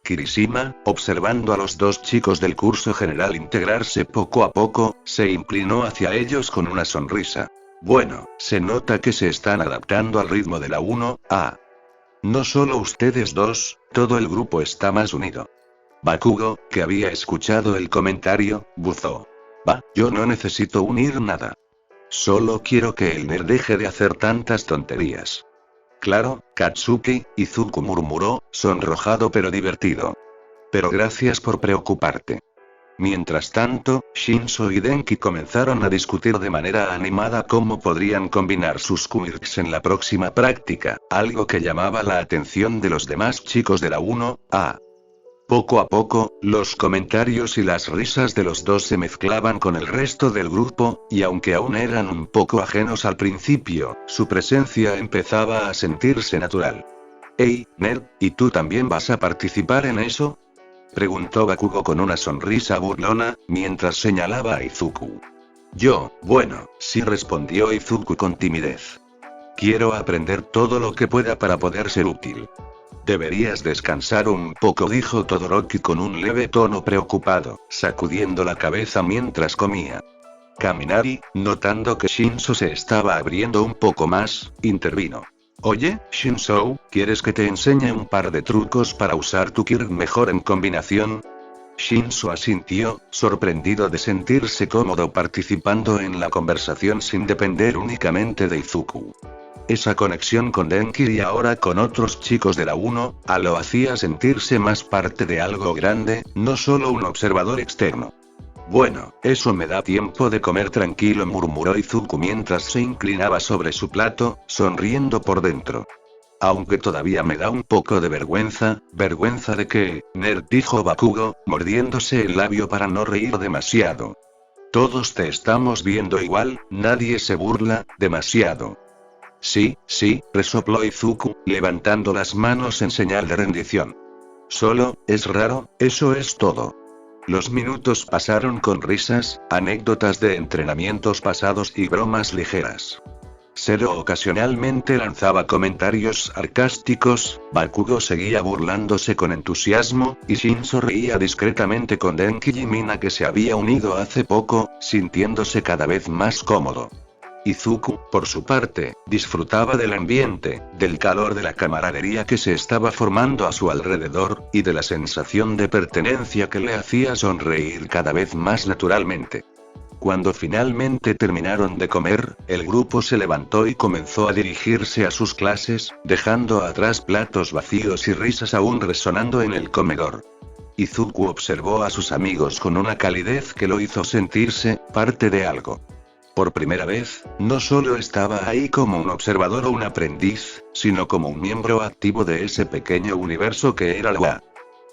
Kirishima, observando a los dos chicos del curso general integrarse poco a poco, se inclinó hacia ellos con una sonrisa. Bueno, se nota que se están adaptando al ritmo de la 1A. No solo ustedes dos, todo el grupo está más unido. Bakugo, que había escuchado el comentario, buzó. Yo no necesito unir nada. Solo quiero que el nerd deje de hacer tantas tonterías. Claro, Katsuki, Izuku murmuró, sonrojado pero divertido. Pero gracias por preocuparte. Mientras tanto, Shinso y Denki comenzaron a discutir de manera animada cómo podrían combinar sus quirks en la próxima práctica, algo que llamaba la atención de los demás chicos de la 1A. Poco a poco, los comentarios y las risas de los dos se mezclaban con el resto del grupo, y aunque aún eran un poco ajenos al principio, su presencia empezaba a sentirse natural. Hey, nerd, ¿y tú también vas a participar en eso?, preguntó Bakugo con una sonrisa burlona, mientras señalaba a Izuku. Bueno, sí, respondió Izuku con timidez. Quiero aprender todo lo que pueda para poder ser útil. Deberías descansar un poco, dijo Todoroki con un leve tono preocupado, sacudiendo la cabeza mientras comía. Kaminari, notando que Shinso se estaba abriendo un poco más, intervino. Oye, Shinso, ¿quieres que te enseñe un par de trucos para usar tu quirk mejor en combinación? Shinso asintió, sorprendido de sentirse cómodo participando en la conversación sin depender únicamente de Izuku. Esa conexión con Denki y ahora con otros chicos de la 1A lo hacía sentirse más parte de algo grande, no solo un observador externo. Bueno, eso me da tiempo de comer tranquilo, murmuró Izuku mientras se inclinaba sobre su plato, sonriendo por dentro. Aunque todavía me da un poco de vergüenza de que, nerd, dijo Bakugo, mordiéndose el labio para no reír demasiado. Todos te estamos viendo igual, nadie se burla demasiado. Sí, resopló Izuku, levantando las manos en señal de rendición. Solo, es raro, eso es todo. Los minutos pasaron con risas, anécdotas de entrenamientos pasados y bromas ligeras. Zero ocasionalmente lanzaba comentarios sarcásticos, Bakugo seguía burlándose con entusiasmo, y Shin sonreía discretamente con Denki y Mina, que se había unido hace poco, sintiéndose cada vez más cómodo. Izuku, por su parte, disfrutaba del ambiente, del calor de la camaradería que se estaba formando a su alrededor, y de la sensación de pertenencia que le hacía sonreír cada vez más naturalmente. Cuando finalmente terminaron de comer, el grupo se levantó y comenzó a dirigirse a sus clases, dejando atrás platos vacíos y risas aún resonando en el comedor. Izuku observó a sus amigos con una calidez que lo hizo sentirse parte de algo. Por primera vez, no solo estaba ahí como un observador o un aprendiz, sino como un miembro activo de ese pequeño universo que era la UA.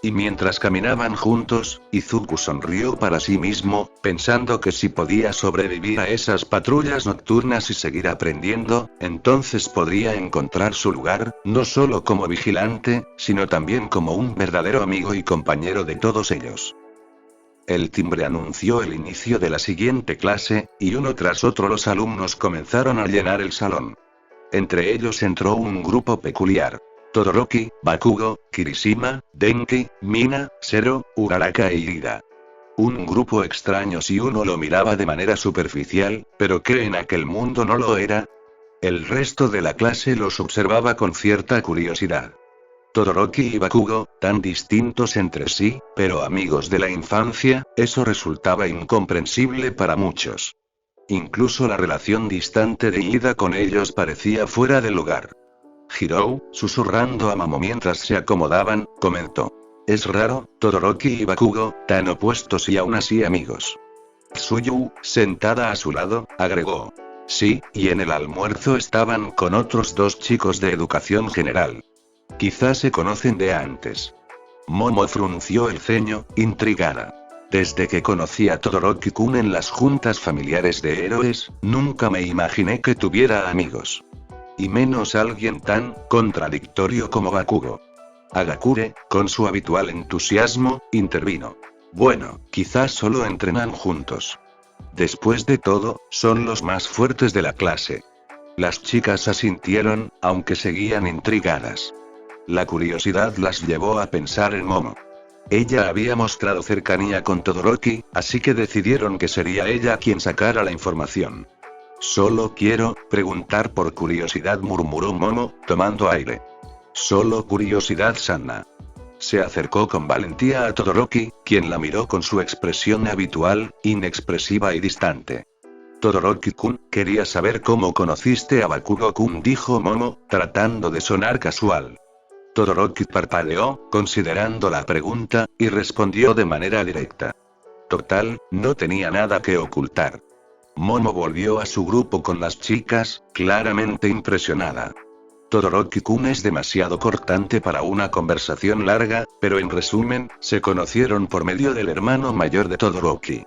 Y mientras caminaban juntos, Izuku sonrió para sí mismo, pensando que si podía sobrevivir a esas patrullas nocturnas y seguir aprendiendo, entonces podría encontrar su lugar, no solo como vigilante, sino también como un verdadero amigo y compañero de todos ellos. El timbre anunció el inicio de la siguiente clase, y uno tras otro los alumnos comenzaron a llenar el salón. Entre ellos entró un grupo peculiar. Todoroki, Bakugo, Kirishima, Denki, Mina, Zero, Uraraka e Irida. Un grupo extraño si uno lo miraba de manera superficial, pero que en aquel mundo no lo era. El resto de la clase los observaba con cierta curiosidad. Todoroki y Bakugo, tan distintos entre sí, pero amigos de la infancia, eso resultaba incomprensible para muchos. Incluso la relación distante de Ida con ellos parecía fuera de lugar. Hirou, susurrando a Momo mientras se acomodaban, comentó. Es raro, Todoroki y Bakugo, tan opuestos y aún así amigos. Tsuyu, sentada a su lado, agregó. Sí, y en el almuerzo estaban con otros dos chicos de educación general. Quizás se conocen de antes. Momo frunció el ceño, intrigada. Desde que conocí a Todoroki-kun en las juntas familiares de héroes, nunca me imaginé que tuviera amigos. Y menos alguien tan contradictorio como Bakugo. Agakure, con su habitual entusiasmo, intervino. Bueno, quizás solo entrenan juntos. Después de todo, son los más fuertes de la clase. Las chicas asintieron, aunque seguían intrigadas. La curiosidad las llevó a pensar en Momo. Ella había mostrado cercanía con Todoroki, así que decidieron que sería ella quien sacara la información. Solo quiero preguntar por curiosidad, murmuró Momo, tomando aire. Solo curiosidad sana. Se acercó con valentía a Todoroki, quien la miró con su expresión habitual, inexpresiva y distante. Todoroki-kun, quería saber cómo conociste a Bakugo-kun, dijo Momo, tratando de sonar casual. Todoroki parpadeó, considerando la pregunta, y respondió de manera directa. Total, no tenía nada que ocultar. Momo volvió a su grupo con las chicas, claramente impresionada. Todoroki-kun es demasiado cortante para una conversación larga, pero en resumen, se conocieron por medio del hermano mayor de Todoroki.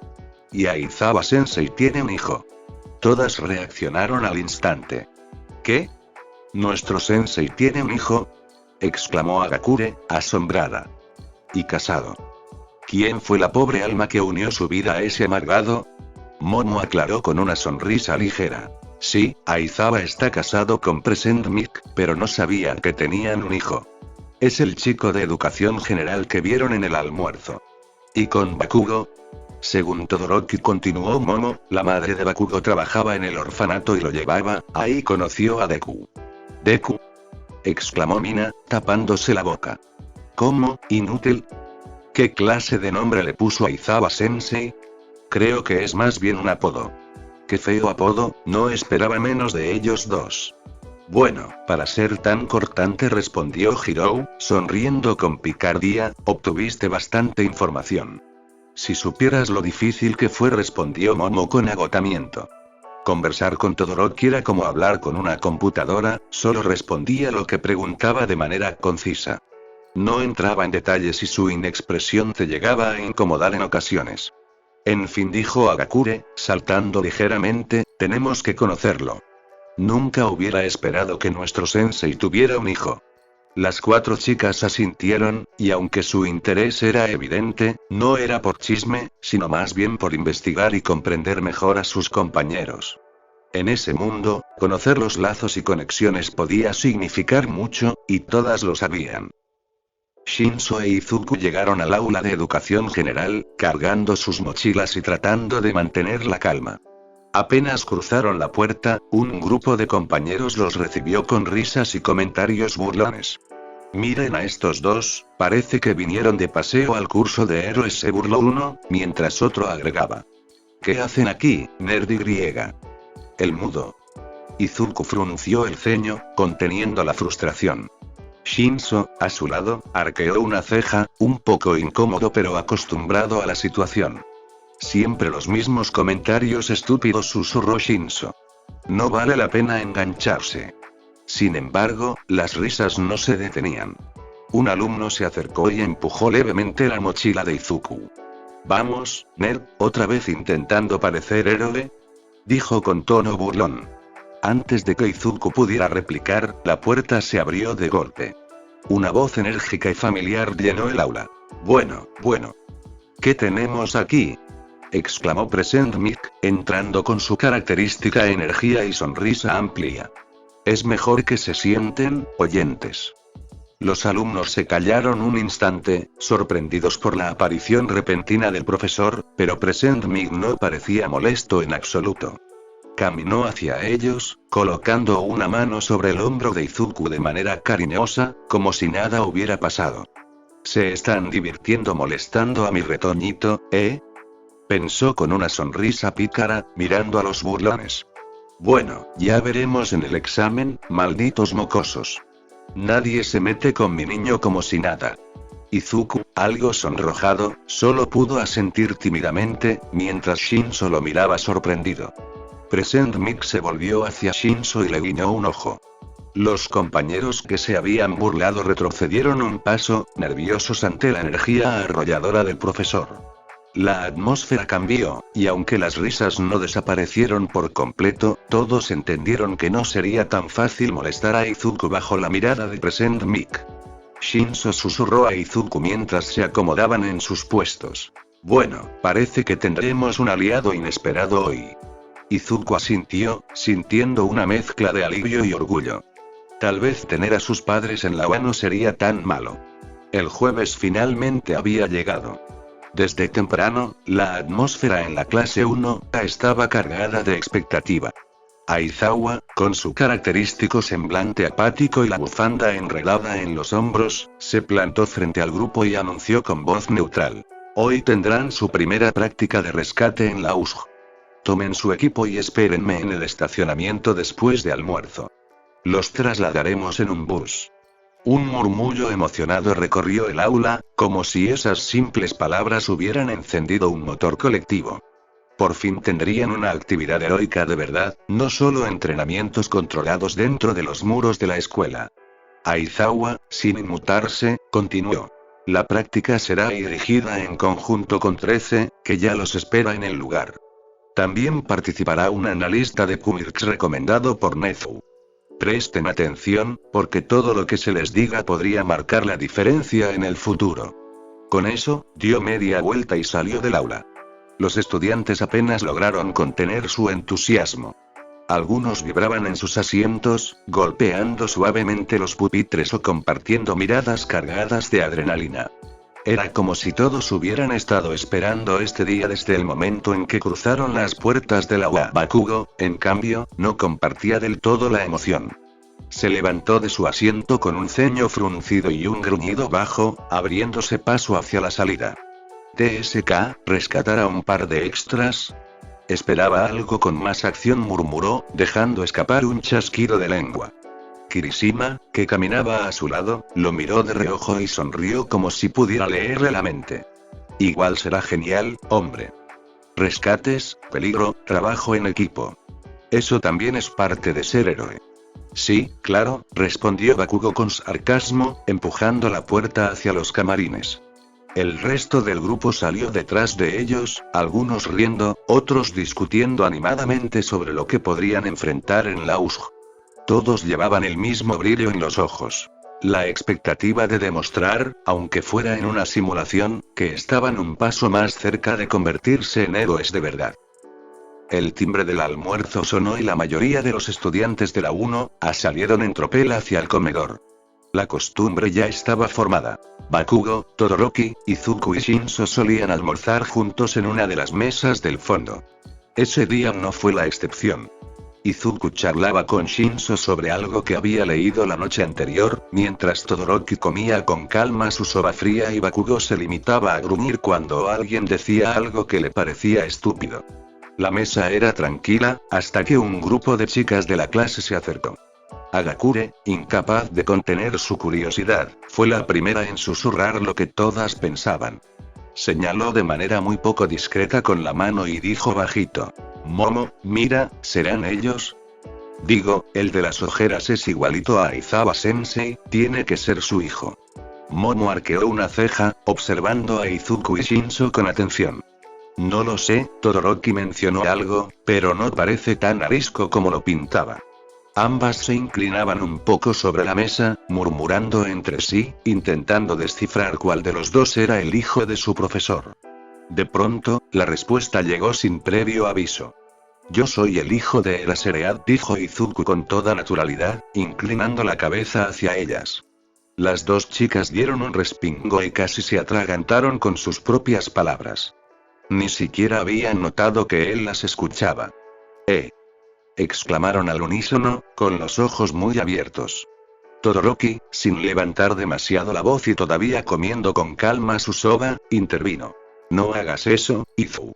Y Aizawa-sensei tiene un hijo. Todas reaccionaron al instante. ¿Qué? ¿Nuestro sensei tiene un hijo? Exclamó Agakure, asombrada. ¿Y casado? ¿Quién fue la pobre alma que unió su vida a ese amargado? Momo aclaró con una sonrisa ligera. Sí, Aizawa está casado con Present Mic, pero no sabían que tenían un hijo. Es el chico de educación general que vieron en el almuerzo. ¿Y con Bakugo? Según Todoroki, continuó Momo, la madre de Bakugo trabajaba en el orfanato y lo llevaba, ahí conoció a Deku. ¿Deku? Exclamó Mina, tapándose la boca. ¿Cómo, inútil? ¿Qué clase de nombre le puso Aizawa-sensei? Creo que es más bien un apodo. Qué feo apodo, no esperaba menos de ellos dos. Bueno, para ser tan cortante, respondió Hirou, sonriendo con picardía, obtuviste bastante información. Si supieras lo difícil que fue, respondió Momo con agotamiento. Conversar con Todoroki era como hablar con una computadora, solo respondía lo que preguntaba de manera concisa. No entraba en detalles y su inexpresión te llegaba a incomodar en ocasiones. En fin, dijo Agakure, saltando ligeramente, tenemos que conocerlo. Nunca hubiera esperado que nuestro sensei tuviera un hijo. Las cuatro chicas asintieron, y aunque su interés era evidente, no era por chisme, sino más bien por investigar y comprender mejor a sus compañeros. En ese mundo, conocer los lazos y conexiones podía significar mucho, y todas lo sabían. Shinso e Izuku llegaron al aula de educación general, cargando sus mochilas y tratando de mantener la calma. Apenas cruzaron la puerta, un grupo de compañeros los recibió con risas y comentarios burlones. Miren a estos dos, parece que vinieron de paseo al curso de héroes, se burló uno, mientras otro agregaba. ¿Qué hacen aquí, nerd y griega? El mudo. Izuku frunció el ceño, conteniendo la frustración. Shinso, a su lado, arqueó una ceja, un poco incómodo pero acostumbrado a la situación. Siempre los mismos comentarios estúpidos, susurró Shinso. No vale la pena engancharse. Sin embargo, las risas no se detenían. Un alumno se acercó y empujó levemente la mochila de Izuku. Vamos, nerd, otra vez intentando parecer héroe, dijo con tono burlón. Antes de que Izuku pudiera replicar, la puerta se abrió de golpe. Una voz enérgica y familiar llenó el aula. Bueno. ¿Qué tenemos aquí?, exclamó Present Mic, entrando con su característica energía y sonrisa amplia. Es mejor que se sienten, oyentes. Los alumnos se callaron un instante, sorprendidos por la aparición repentina del profesor, pero Present Mic no parecía molesto en absoluto. Caminó hacia ellos, colocando una mano sobre el hombro de Izuku de manera cariñosa, como si nada hubiera pasado. ¿Se están divirtiendo molestando a mi retoñito, pensó con una sonrisa pícara, mirando a los burlones. Bueno, ya veremos en el examen, malditos mocosos. Nadie se mete con mi niño como si nada. Izuku, algo sonrojado, solo pudo asentir tímidamente, mientras Shinso lo miraba sorprendido. Present Mic se volvió hacia Shinso y le guiñó un ojo. Los compañeros que se habían burlado retrocedieron un paso, nerviosos ante la energía arrolladora del profesor. La atmósfera cambió, y aunque las risas no desaparecieron por completo, todos entendieron que no sería tan fácil molestar a Izuku bajo la mirada de Present Mic. Shinso susurró a Izuku mientras se acomodaban en sus puestos. Bueno, parece que tendremos un aliado inesperado hoy. Izuku asintió, sintiendo una mezcla de alivio y orgullo. Tal vez tener a sus padres en la UA no sería tan malo. El jueves finalmente había llegado. Desde temprano, la atmósfera en la clase 1 estaba cargada de expectativa. Aizawa, con su característico semblante apático y la bufanda enredada en los hombros, se plantó frente al grupo y anunció con voz neutral. Hoy tendrán su primera práctica de rescate en la USG. Tomen su equipo y espérenme en el estacionamiento después de almuerzo. Los trasladaremos en un bus. Un murmullo emocionado recorrió el aula, como si esas simples palabras hubieran encendido un motor colectivo. Por fin tendrían una actividad heroica de verdad, no solo entrenamientos controlados dentro de los muros de la escuela. Aizawa, sin inmutarse, continuó. La práctica será dirigida en conjunto con 13, que ya los espera en el lugar. También participará un analista de Quirks recomendado por Nezu. Presten atención, porque todo lo que se les diga podría marcar la diferencia en el futuro. Con eso, dio media vuelta y salió del aula. Los estudiantes apenas lograron contener su entusiasmo. Algunos vibraban en sus asientos, golpeando suavemente los pupitres o compartiendo miradas cargadas de adrenalina. Era como si todos hubieran estado esperando este día desde el momento en que cruzaron las puertas de la UA. Bakugo, en cambio, no compartía del todo la emoción. Se levantó de su asiento con un ceño fruncido y un gruñido bajo, abriéndose paso hacia la salida. ¿TSK, rescatar a un par de extras? Esperaba algo con más acción, murmuró, dejando escapar un chasquido de lengua. Kirishima, que caminaba a su lado, lo miró de reojo y sonrió como si pudiera leerle la mente. Igual será genial, hombre. Rescates, peligro, trabajo en equipo. Eso también es parte de ser héroe. Sí, claro, respondió Bakugo con sarcasmo, empujando la puerta hacia los camarines. El resto del grupo salió detrás de ellos, algunos riendo, otros discutiendo animadamente sobre lo que podrían enfrentar en la USG. Todos llevaban el mismo brillo en los ojos. La expectativa de demostrar, aunque fuera en una simulación, que estaban un paso más cerca de convertirse en héroes de verdad. El timbre del almuerzo sonó y la mayoría de los estudiantes de la 1A salieron en tropel hacia el comedor. La costumbre ya estaba formada. Bakugo, Todoroki, Izuku y Shinso solían almorzar juntos en una de las mesas del fondo. Ese día no fue la excepción. Izuku charlaba con Shinso sobre algo que había leído la noche anterior, mientras Todoroki comía con calma su soba fría y Bakugo se limitaba a gruñir cuando alguien decía algo que le parecía estúpido. La mesa era tranquila, hasta que un grupo de chicas de la clase se acercó. Agakure, incapaz de contener su curiosidad, fue la primera en susurrar lo que todas pensaban. Señaló de manera muy poco discreta con la mano y dijo bajito: Momo, mira, ¿serán ellos? Digo, el de las ojeras es igualito a Aizawa Sensei, tiene que ser su hijo. Momo arqueó una ceja, observando a Izuku y Shinso con atención. No lo sé, Todoroki mencionó algo, pero no parece tan arisco como lo pintaba. Ambas se inclinaban un poco sobre la mesa, murmurando entre sí, intentando descifrar cuál de los dos era el hijo de su profesor. De pronto, la respuesta llegó sin previo aviso. Yo soy el hijo de Eraseread, dijo Izuku con toda naturalidad, inclinando la cabeza hacia ellas. Las dos chicas dieron un respingo y casi se atragantaron con sus propias palabras. Ni siquiera habían notado que él las escuchaba. Exclamaron al unísono, con los ojos muy abiertos. Todoroki, sin levantar demasiado la voz y todavía comiendo con calma su soba, intervino. No hagas eso, Izu.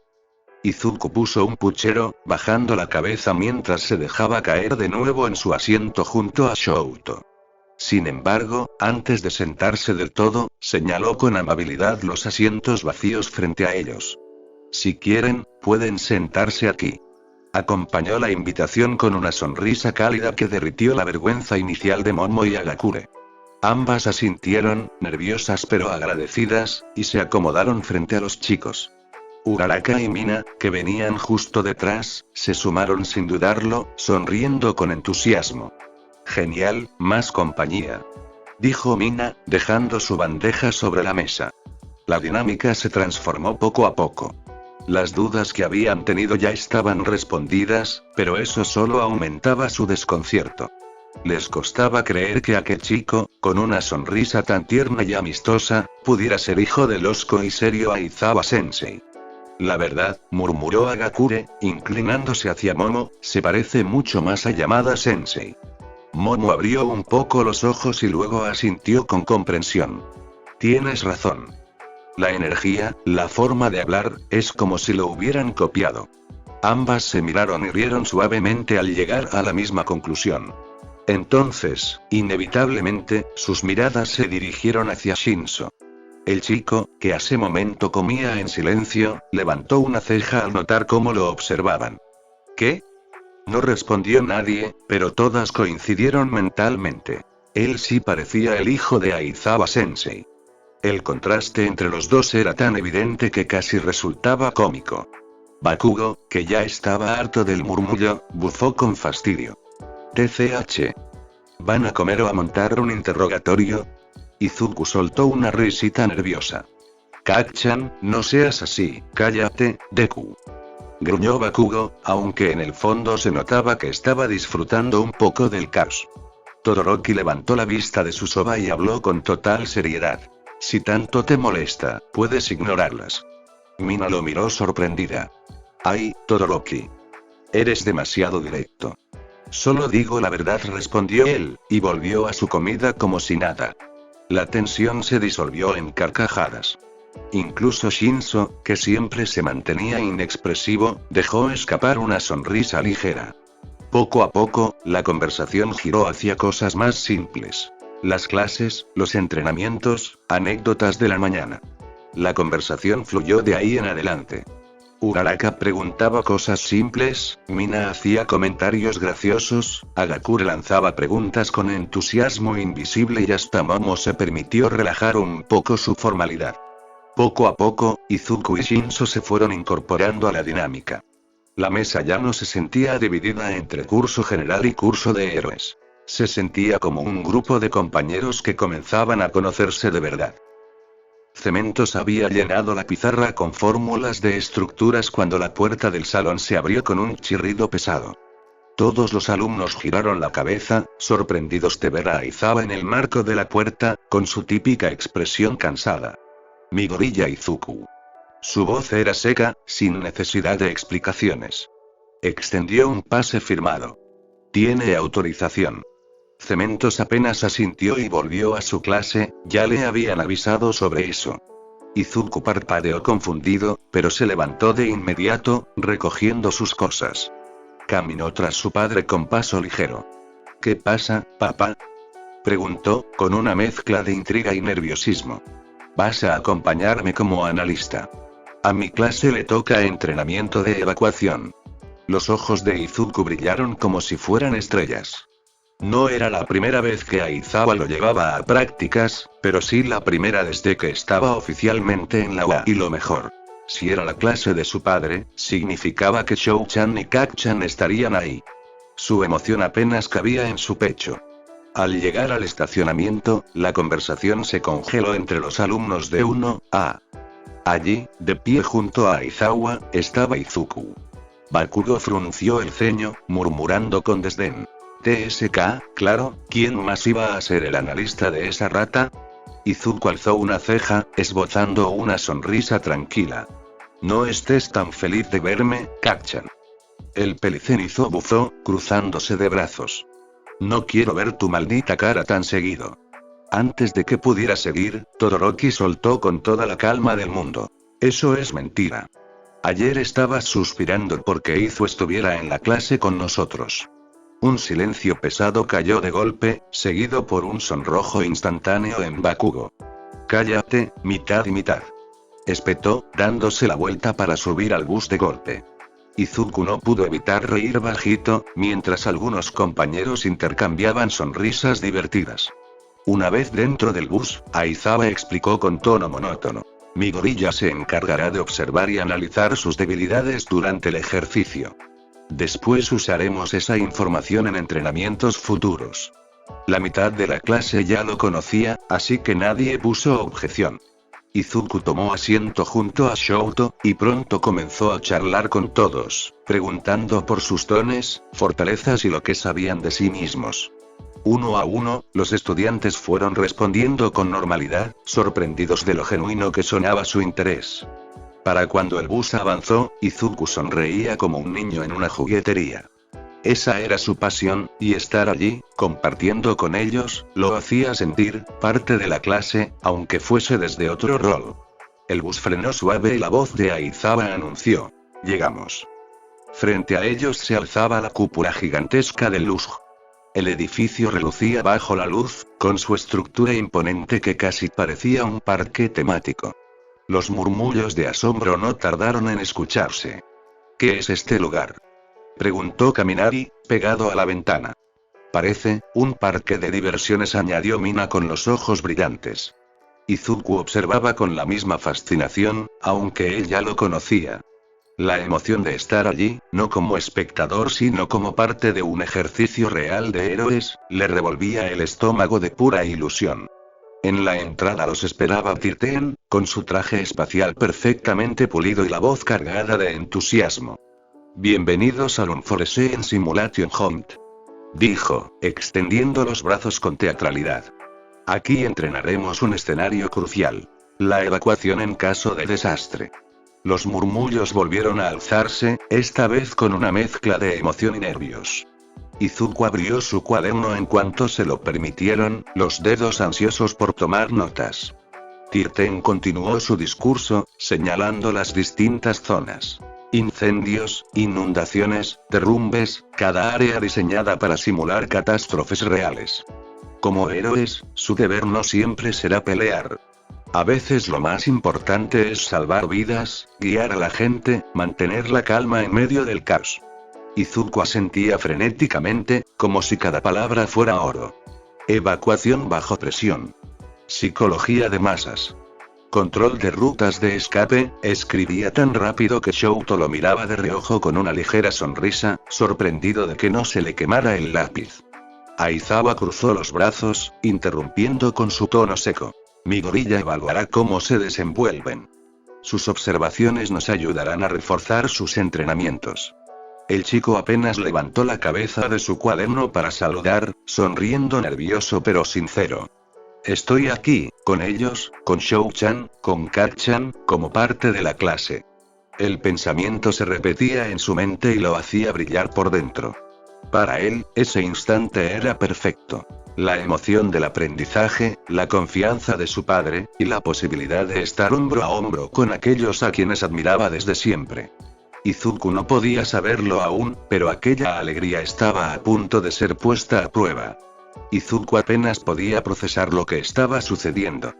Izuku puso un puchero, bajando la cabeza mientras se dejaba caer de nuevo en su asiento junto a Shouto. Sin embargo, antes de sentarse del todo, señaló con amabilidad los asientos vacíos frente a ellos. Si quieren, pueden sentarse aquí. Acompañó la invitación con una sonrisa cálida que derritió la vergüenza inicial de Momo y Agakure. Ambas asintieron, nerviosas pero agradecidas, y se acomodaron frente a los chicos. Uraraka y Mina, que venían justo detrás, se sumaron sin dudarlo, sonriendo con entusiasmo. Genial, más compañía. Dijo Mina, dejando su bandeja sobre la mesa. La dinámica se transformó poco a poco. Las dudas que habían tenido ya estaban respondidas, pero eso solo aumentaba su desconcierto. Les costaba creer que aquel chico, con una sonrisa tan tierna y amistosa, pudiera ser hijo del hosco y serio Aizawa Sensei. La verdad, murmuró Agakure, inclinándose hacia Momo, se parece mucho más a Yamada Sensei. Momo abrió un poco los ojos y luego asintió con comprensión. Tienes razón. La energía, la forma de hablar, es como si lo hubieran copiado. Ambas se miraron y rieron suavemente al llegar a la misma conclusión. Entonces, inevitablemente, sus miradas se dirigieron hacia Shinso. El chico, que hace momento comía en silencio, levantó una ceja al notar cómo lo observaban. ¿Qué? No respondió nadie, pero todas coincidieron mentalmente. Él sí parecía el hijo de Aizawa Sensei. El contraste entre los dos era tan evidente que casi resultaba cómico. Bakugo, que ya estaba harto del murmullo, bufó con fastidio. TCH. ¿Van a comer o a montar un interrogatorio? Izuku soltó una risita nerviosa. Kak-chan, no seas así, cállate, Deku. Gruñó Bakugo, aunque en el fondo se notaba que estaba disfrutando un poco del caos. Todoroki levantó la vista de su soba y habló con total seriedad. Si tanto te molesta, puedes ignorarlas. Mina lo miró sorprendida. Ay, Todoroki. Eres demasiado directo. Solo digo la verdad, respondió él, y volvió a su comida como si nada. La tensión se disolvió en carcajadas. Incluso Shinso, que siempre se mantenía inexpresivo, dejó escapar una sonrisa ligera. Poco a poco, la conversación giró hacia cosas más simples. Las clases, los entrenamientos, anécdotas de la mañana. La conversación fluyó de ahí en adelante. Uraraka preguntaba cosas simples, Mina hacía comentarios graciosos, Agakure lanzaba preguntas con entusiasmo invisible y hasta Momo se permitió relajar un poco su formalidad. Poco a poco, Izuku y Shinso se fueron incorporando a la dinámica. La mesa ya no se sentía dividida entre curso general y curso de héroes. Se sentía como un grupo de compañeros que comenzaban a conocerse de verdad. Cementos había llenado la pizarra con fórmulas de estructuras cuando la puerta del salón se abrió con un chirrido pesado. Todos los alumnos giraron la cabeza, sorprendidos de ver a Aizawa en el marco de la puerta, con su típica expresión cansada. Midoriya Izuku. Su voz era seca, sin necesidad de explicaciones. Extendió un pase firmado. Tiene autorización. Cementos apenas asintió y volvió a su clase, ya le habían avisado sobre eso. Izuku parpadeó confundido, pero se levantó de inmediato, recogiendo sus cosas. Caminó tras su padre con paso ligero. ¿Qué pasa, papá? Preguntó, con una mezcla de intriga y nerviosismo. Vas a acompañarme como analista. A mi clase le toca entrenamiento de evacuación. Los ojos de Izuku brillaron como si fueran estrellas. No era la primera vez que Aizawa lo llevaba a prácticas, pero sí la primera desde que estaba oficialmente en la UA. Y lo mejor. Si era la clase de su padre, significaba que Shou-chan y Kak-chan estarían ahí. Su emoción apenas cabía en su pecho. Al llegar al estacionamiento, la conversación se congeló entre los alumnos de 1A. Allí, de pie junto a Aizawa, estaba Izuku. Bakugo frunció el ceño, murmurando con desdén. TSK, claro, ¿quién más iba a ser el analista de esa rata? Izuku alzó una ceja, esbozando una sonrisa tranquila. No estés tan feliz de verme, Kak-chan. El pelicenizo bufó, cruzándose de brazos. No quiero ver tu maldita cara tan seguido. Antes de que pudiera seguir, Todoroki soltó con toda la calma del mundo. Eso es mentira. Ayer estabas suspirando porque Izu estuviera en la clase con nosotros. Un silencio pesado cayó de golpe, seguido por un sonrojo instantáneo en Bakugo. Cállate, mitad y mitad. Espetó, dándose la vuelta para subir al bus de golpe. Izuku no pudo evitar reír bajito, mientras algunos compañeros intercambiaban sonrisas divertidas. Una vez dentro del bus, Aizawa explicó con tono monótono. Midoriya se encargará de observar y analizar sus debilidades durante el ejercicio. Después usaremos esa información en entrenamientos futuros. La mitad de la clase ya lo conocía, así que nadie puso objeción. Izuku tomó asiento junto a Shouto, y pronto comenzó a charlar con todos, preguntando por sus dones, fortalezas y lo que sabían de sí mismos. Uno a uno, los estudiantes fueron respondiendo con normalidad, sorprendidos de lo genuino que sonaba su interés. Para cuando el bus avanzó, Izuku sonreía como un niño en una juguetería. Esa era su pasión, y estar allí, compartiendo con ellos, lo hacía sentir parte de la clase, aunque fuese desde otro rol. El bus frenó suave y la voz de Aizawa anunció: «Llegamos». Frente a ellos se alzaba la cúpula gigantesca del Luzh. El edificio relucía bajo la luz, con su estructura imponente que casi parecía un parque temático. Los murmullos de asombro no tardaron en escucharse. ¿Qué es este lugar?, preguntó Kaminari, pegado a la ventana. Parece un parque de diversiones, añadió Mina con los ojos brillantes. Izuku observaba con la misma fascinación, aunque él ya lo conocía. La emoción de estar allí, no como espectador sino como parte de un ejercicio real de héroes, le revolvía el estómago de pura ilusión. En la entrada los esperaba Tirten, con su traje espacial perfectamente pulido y la voz cargada de entusiasmo. «Bienvenidos al Unforced Simulation Hunt», dijo, extendiendo los brazos con teatralidad. «Aquí entrenaremos un escenario crucial: la evacuación en caso de desastre». Los murmullos volvieron a alzarse, esta vez con una mezcla de emoción y nervios. Izuku abrió su cuaderno en cuanto se lo permitieron, los dedos ansiosos por tomar notas. Tirten continuó su discurso, señalando las distintas zonas. Incendios, inundaciones, derrumbes, cada área diseñada para simular catástrofes reales. Como héroes, su deber no siempre será pelear. A veces lo más importante es salvar vidas, guiar a la gente, mantener la calma en medio del caos. Izuku asentía frenéticamente, como si cada palabra fuera oro. Evacuación bajo presión. Psicología de masas. Control de rutas de escape, escribía tan rápido que Shouto lo miraba de reojo con una ligera sonrisa, sorprendido de que no se le quemara el lápiz. Aizawa cruzó los brazos, interrumpiendo con su tono seco. Mi gorilla evaluará cómo se desenvuelven. Sus observaciones nos ayudarán a reforzar sus entrenamientos. El chico apenas levantó la cabeza de su cuaderno para saludar, sonriendo nervioso pero sincero. Estoy aquí, con ellos, con Shou-chan, con Kat-chan, como parte de la clase. El pensamiento se repetía en su mente y lo hacía brillar por dentro. Para él, ese instante era perfecto. La emoción del aprendizaje, la confianza de su padre, y la posibilidad de estar hombro a hombro con aquellos a quienes admiraba desde siempre. Izuku no podía saberlo aún, pero aquella alegría estaba a punto de ser puesta a prueba. Izuku apenas podía procesar lo que estaba sucediendo.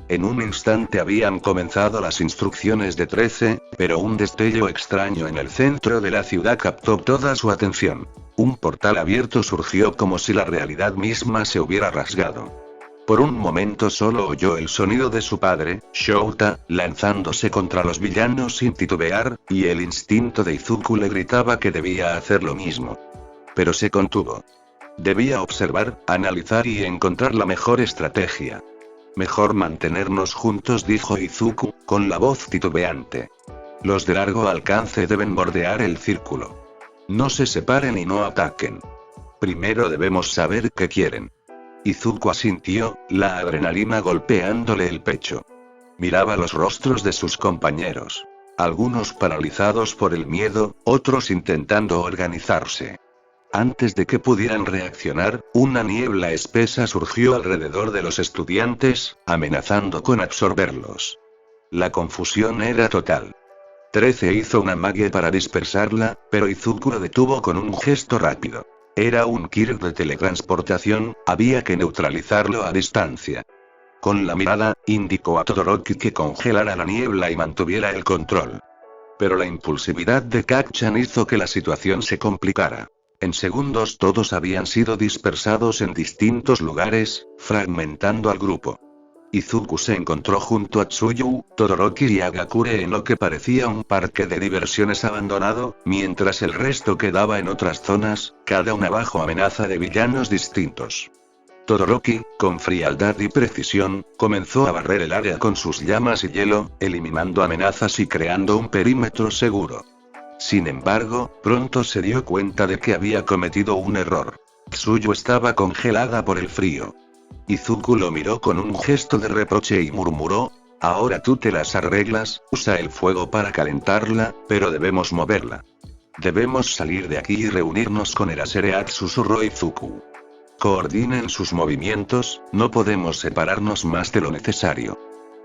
En un instante habían comenzado las instrucciones de 13, pero un destello extraño en el centro de la ciudad captó toda su atención. Un portal abierto surgió como si la realidad misma se hubiera rasgado. Por un momento solo oyó el sonido de su padre, Shouta, lanzándose contra los villanos sin titubear, y el instinto de Izuku le gritaba que debía hacer lo mismo. Pero se contuvo. Debía observar, analizar y encontrar la mejor estrategia. Mejor mantenernos juntos, dijo Izuku, con la voz titubeante. Los de largo alcance deben bordear el círculo. No se separen y no ataquen. Primero debemos saber qué quieren. Izuku asintió, la adrenalina golpeándole el pecho. Miraba los rostros de sus compañeros. Algunos paralizados por el miedo, otros intentando organizarse. Antes de que pudieran reaccionar, una niebla espesa surgió alrededor de los estudiantes, amenazando con absorberlos. La confusión era total. 13 hizo una magia para dispersarla, pero Izuku lo detuvo con un gesto rápido. Era un Kirk de teletransportación, había que neutralizarlo a distancia. Con la mirada, indicó a Todoroki que congelara la niebla y mantuviera el control. Pero la impulsividad de Kat-chan hizo que la situación se complicara. En segundos todos habían sido dispersados en distintos lugares, fragmentando al grupo. Izuku se encontró junto a Tsuyu, Todoroki y Hagakure en lo que parecía un parque de diversiones abandonado, mientras el resto quedaba en otras zonas, cada una bajo amenaza de villanos distintos. Todoroki, con frialdad y precisión, comenzó a barrer el área con sus llamas y hielo, eliminando amenazas y creando un perímetro seguro. Sin embargo, pronto se dio cuenta de que había cometido un error. Tsuyu estaba congelada por el frío. Izuku lo miró con un gesto de reproche y murmuró: ahora tú te las arreglas, usa el fuego para calentarla, pero debemos moverla. Debemos salir de aquí y reunirnos con Eraserhead, susurró Izuku. Coordinen sus movimientos, no podemos separarnos más de lo necesario.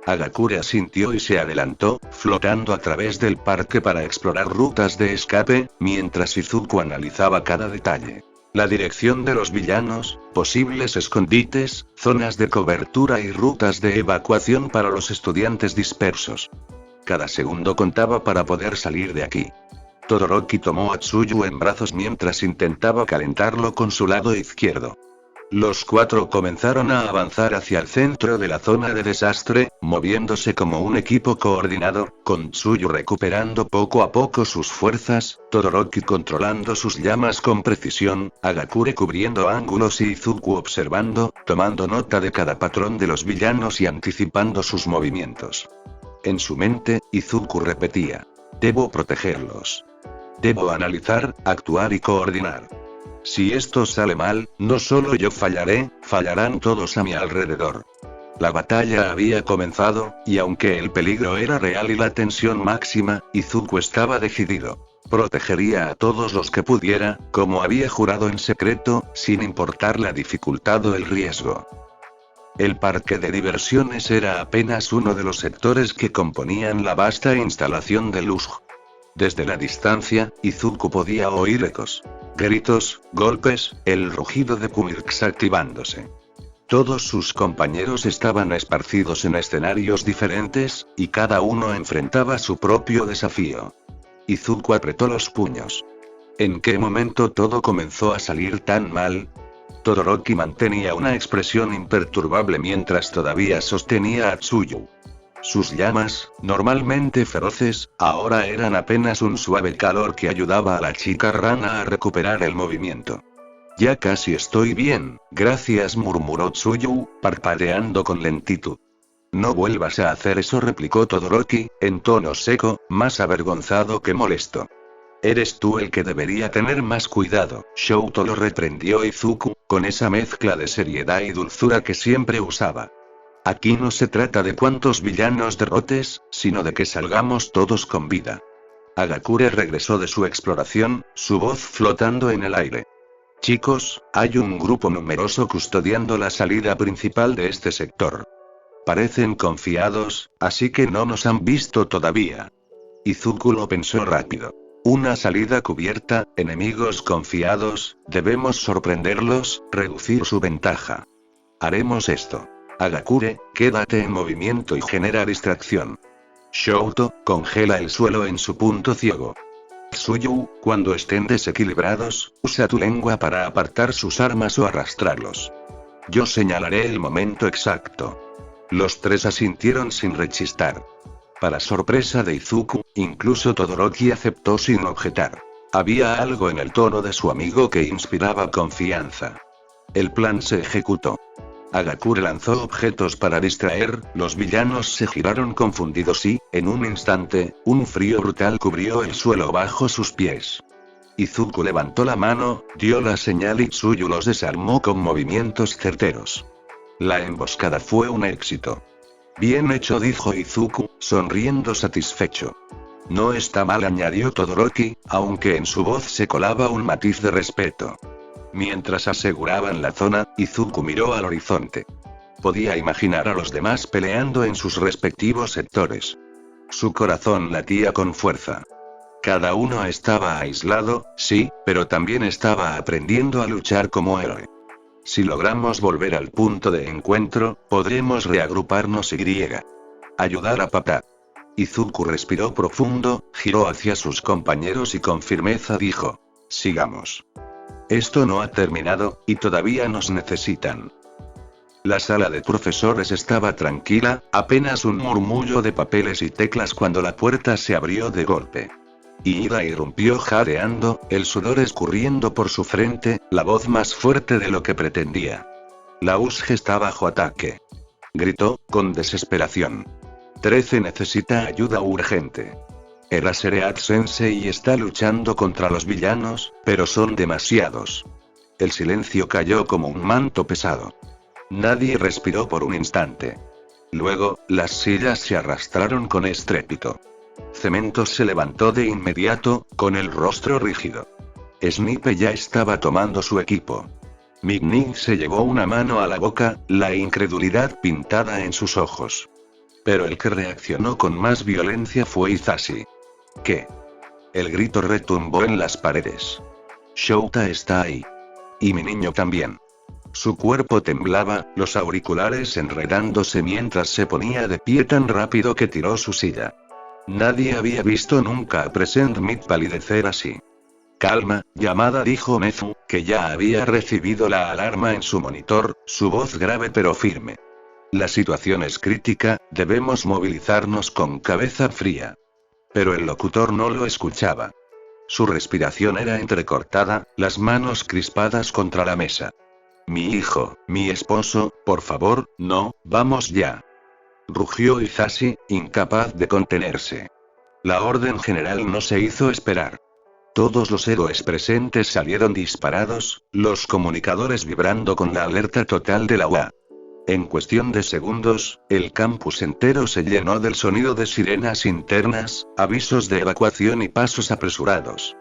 Hagakure asintió y se adelantó, flotando a través del parque para explorar rutas de escape, mientras Izuku analizaba cada detalle. La dirección de los villanos, posibles escondites, zonas de cobertura y rutas de evacuación para los estudiantes dispersos. Cada segundo contaba para poder salir de aquí. Todoroki tomó a Tsuyu en brazos mientras intentaba calentarlo con su lado izquierdo. Los cuatro comenzaron a avanzar hacia el centro de la zona de desastre, moviéndose como un equipo coordinado, con Tsuyu recuperando poco a poco sus fuerzas, Todoroki controlando sus llamas con precisión, Hagakure cubriendo ángulos y Izuku observando, tomando nota de cada patrón de los villanos y anticipando sus movimientos. En su mente, Izuku repetía: debo protegerlos. Debo analizar, actuar y coordinar. Si esto sale mal, no solo yo fallaré, fallarán todos a mi alrededor. La batalla había comenzado, y aunque el peligro era real y la tensión máxima, Izuku estaba decidido. Protegería a todos los que pudiera, como había jurado en secreto, sin importar la dificultad o el riesgo. El parque de diversiones era apenas uno de los sectores que componían la vasta instalación de Luzh. Desde la distancia, Izuku podía oír ecos, gritos, golpes, el rugido de Kumirks activándose. Todos sus compañeros estaban esparcidos en escenarios diferentes, y cada uno enfrentaba su propio desafío. Izuku apretó los puños. ¿En qué momento todo comenzó a salir tan mal? Todoroki mantenía una expresión imperturbable mientras todavía sostenía a Tsuyu. Sus llamas, normalmente feroces, ahora eran apenas un suave calor que ayudaba a la chica rana a recuperar el movimiento. Ya casi estoy bien, gracias, murmuró Tsuyu, parpadeando con lentitud. No vuelvas a hacer eso, replicó Todoroki, en tono seco, más avergonzado que molesto. Eres tú el que debería tener más cuidado, Shouto, lo reprendió Izuku, con esa mezcla de seriedad y dulzura que siempre usaba. Aquí no se trata de cuántos villanos derrotes, sino de que salgamos todos con vida. Hagakure regresó de su exploración, su voz flotando en el aire. Chicos, hay un grupo numeroso custodiando la salida principal de este sector. Parecen confiados, así que no nos han visto todavía. Izuku lo pensó rápido. Una salida cubierta, enemigos confiados, debemos sorprenderlos, reducir su ventaja. Haremos esto. Hagakure, quédate en movimiento y genera distracción. Shouto, congela el suelo en su punto ciego. Tsuyu, cuando estén desequilibrados, usa tu lengua para apartar sus armas o arrastrarlos. Yo señalaré el momento exacto. Los tres asintieron sin rechistar. Para sorpresa de Izuku, incluso Todoroki aceptó sin objetar. Había algo en el tono de su amigo que inspiraba confianza. El plan se ejecutó. Hagakure lanzó objetos para distraer, los villanos se giraron confundidos y, en un instante, un frío brutal cubrió el suelo bajo sus pies. Izuku levantó la mano, dio la señal y Tsuyu los desarmó con movimientos certeros. La emboscada fue un éxito. Bien hecho, dijo Izuku, sonriendo satisfecho. No está mal, añadió Todoroki, aunque en su voz se colaba un matiz de respeto. Mientras aseguraban la zona, Izuku miró al horizonte. Podía imaginar a los demás peleando en sus respectivos sectores. Su corazón latía con fuerza. Cada uno estaba aislado, sí, pero también estaba aprendiendo a luchar como héroe. Si logramos volver al punto de encuentro, podremos reagruparnos y ayudar a papá. Izuku respiró profundo, giró hacia sus compañeros y con firmeza dijo: sigamos. Esto no ha terminado, y todavía nos necesitan. La sala de profesores estaba tranquila, apenas un murmullo de papeles y teclas cuando la puerta se abrió de golpe. Ida irrumpió jadeando, el sudor escurriendo por su frente, la voz más fuerte de lo que pretendía. La USG está bajo ataque. Gritó, con desesperación. 13 necesita ayuda urgente. Erasereat Sensei está luchando contra los villanos, pero son demasiados. El silencio cayó como un manto pesado. Nadie respiró por un instante. Luego, las sillas se arrastraron con estrépito. Cemento se levantó de inmediato, con el rostro rígido. Snipe ya estaba tomando su equipo. Mignig se llevó una mano a la boca, la incredulidad pintada en sus ojos. Pero el que reaccionó con más violencia fue Hisashi. ¿Qué? El grito retumbó en las paredes. Shouta está ahí. Y mi niño también. Su cuerpo temblaba, los auriculares enredándose mientras se ponía de pie tan rápido que tiró su silla. Nadie había visto nunca a Present Mid palidecer así. Calma, llamada, dijo Nezu, que ya había recibido la alarma en su monitor, su voz grave pero firme. La situación es crítica, debemos movilizarnos con cabeza fría. Pero el locutor no lo escuchaba. Su respiración era entrecortada, las manos crispadas contra la mesa. Mi hijo, mi esposo, por favor, no, vamos ya. Rugió Hisashi, incapaz de contenerse. La orden general no se hizo esperar. Todos los héroes presentes salieron disparados, los comunicadores vibrando con la alerta total de la UA. En cuestión de segundos, el campus entero se llenó del sonido de sirenas internas, avisos de evacuación y pasos apresurados.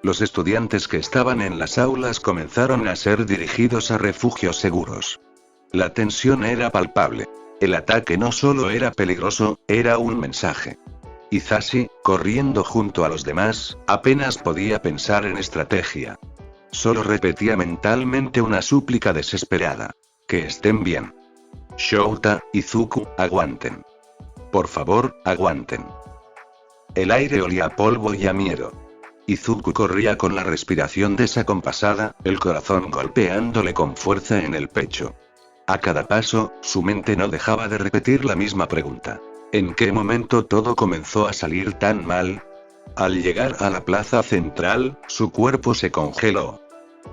Los estudiantes que estaban en las aulas comenzaron a ser dirigidos a refugios seguros. La tensión era palpable. El ataque no solo era peligroso, era un mensaje. Hisashi, corriendo junto a los demás, apenas podía pensar en estrategia. Solo repetía mentalmente una súplica desesperada. Que estén bien. Shouta, Izuku, aguanten. Por favor, aguanten. El aire olía a polvo y a miedo. Izuku corría con la respiración desacompasada, el corazón golpeándole con fuerza en el pecho. A cada paso, su mente no dejaba de repetir la misma pregunta. ¿En qué momento todo comenzó a salir tan mal? Al llegar a la plaza central, su cuerpo se congeló.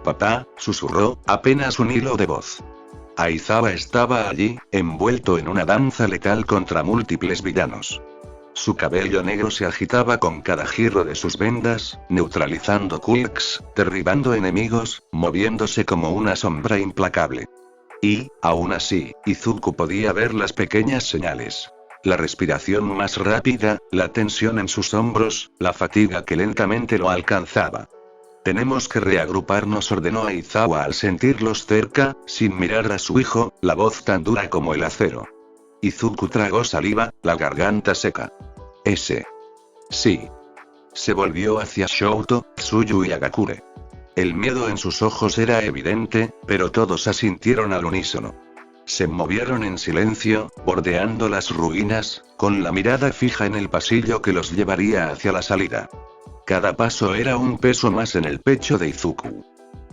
Papá, susurró, apenas un hilo de voz. Aizawa estaba allí, envuelto en una danza letal contra múltiples villanos. Su cabello negro se agitaba con cada giro de sus vendas, neutralizando quirks, derribando enemigos, moviéndose como una sombra implacable. Y, aún así, Izuku podía ver las pequeñas señales. La respiración más rápida, la tensión en sus hombros, la fatiga que lentamente lo alcanzaba. Tenemos que reagruparnos, ordenó Aizawa al sentirlos cerca, sin mirar a su hijo, la voz tan dura como el acero. Izuku tragó saliva, la garganta seca. Sí. Se volvió hacia Shouto, Tsuyu y Agakure. El miedo en sus ojos era evidente, pero todos asintieron al unísono. Se movieron en silencio, bordeando las ruinas, con la mirada fija en el pasillo que los llevaría hacia la salida. Cada paso era un peso más en el pecho de Izuku.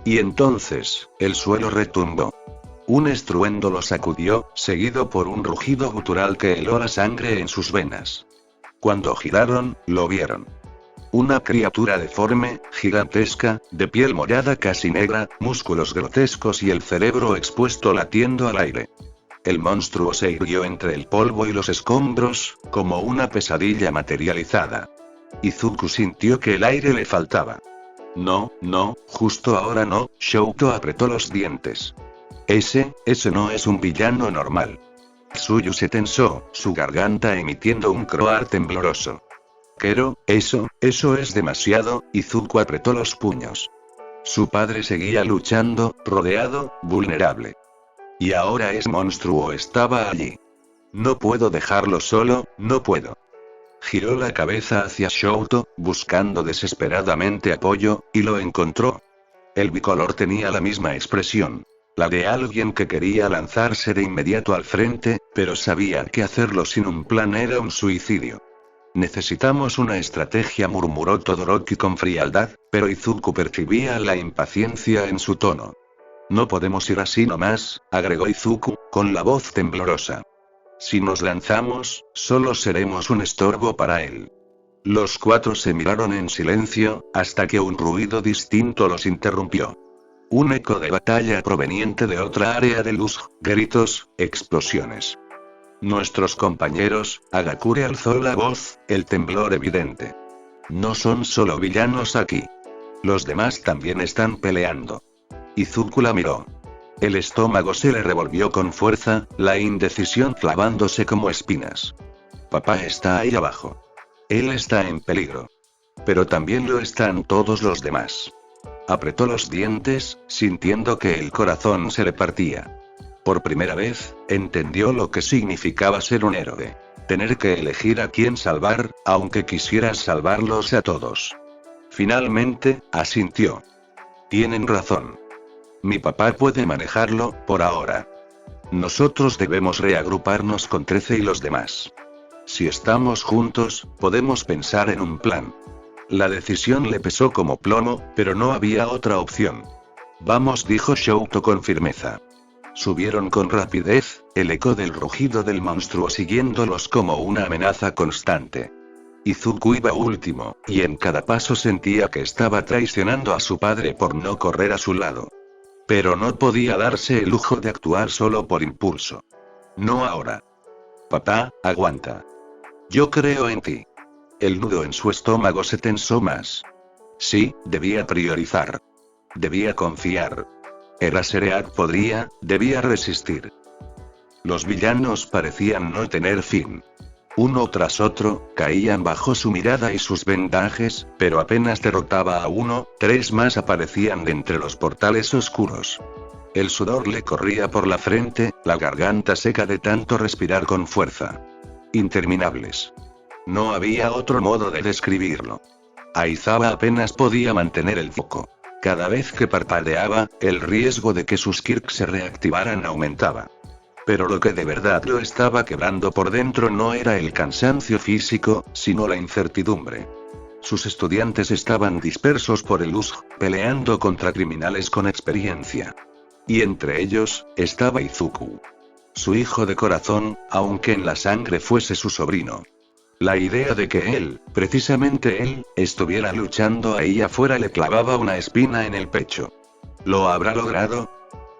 Y entonces, el suelo retumbó. Un estruendo lo sacudió, seguido por un rugido gutural que heló la sangre en sus venas. Cuando giraron, lo vieron. Una criatura deforme, gigantesca, de piel morada casi negra, músculos grotescos y el cerebro expuesto latiendo al aire. El monstruo se irguió entre el polvo y los escombros, como una pesadilla materializada. Izuku sintió que el aire le faltaba. No, justo ahora no, Shouto apretó los dientes. Ese no es un villano normal. Tsuyu se tensó, su garganta emitiendo un croar tembloroso. Pero, eso es demasiado, Izuku apretó los puños. Su padre seguía luchando, rodeado, vulnerable. Y ahora ese monstruo estaba allí. No puedo dejarlo solo, no puedo. Giró la cabeza hacia Shouto, buscando desesperadamente apoyo, y lo encontró. El bicolor tenía la misma expresión. La de alguien que quería lanzarse de inmediato al frente, pero sabía que hacerlo sin un plan era un suicidio. Necesitamos una estrategia, murmuró Todoroki con frialdad, pero Izuku percibía la impaciencia en su tono. No podemos ir así nomás, agregó Izuku, con la voz temblorosa. Si nos lanzamos, solo seremos un estorbo para él. Los cuatro se miraron en silencio, hasta que un ruido distinto los interrumpió. Un eco de batalla proveniente de otra área de luz, gritos, explosiones. Nuestros compañeros, Agakure alzó la voz, el temblor evidente. No son solo villanos aquí. Los demás también están peleando. Izuku la miró. El estómago se le revolvió con fuerza, la indecisión clavándose como espinas. Papá está ahí abajo. Él está en peligro. Pero también lo están todos los demás. Apretó los dientes, sintiendo que el corazón se le partía. Por primera vez, entendió lo que significaba ser un héroe. Tener que elegir a quién salvar, aunque quisieras salvarlos a todos. Finalmente, asintió. Tienen razón. Mi papá puede manejarlo, por ahora. Nosotros debemos reagruparnos con 13 y los demás. Si estamos juntos, podemos pensar en un plan. La decisión le pesó como plomo, pero no había otra opción. Vamos, dijo Shouto con firmeza. Subieron con rapidez, el eco del rugido del monstruo siguiéndolos como una amenaza constante. Izuku iba último, y en cada paso sentía que estaba traicionando a su padre por no correr a su lado. Pero no podía darse el lujo de actuar solo por impulso. No ahora. Papá, aguanta. Yo creo en ti. El nudo en su estómago se tensó más. Sí, debía priorizar. Debía confiar. Eraserhead debía resistir. Los villanos parecían no tener fin. Uno tras otro, caían bajo su mirada y sus vendajes, pero apenas derrotaba a uno, 3 más aparecían de entre los portales oscuros. El sudor le corría por la frente, la garganta seca de tanto respirar con fuerza. Interminables. No había otro modo de describirlo. Aizawa apenas podía mantener el foco. Cada vez que parpadeaba, el riesgo de que sus quirks se reactivaran aumentaba. Pero lo que de verdad lo estaba quebrando por dentro no era el cansancio físico, sino la incertidumbre. Sus estudiantes estaban dispersos por el USG, peleando contra criminales con experiencia. Y entre ellos, estaba Izuku. Su hijo de corazón, aunque en la sangre fuese su sobrino. La idea de que él, precisamente él, estuviera luchando ahí afuera le clavaba una espina en el pecho. ¿Lo habrá logrado?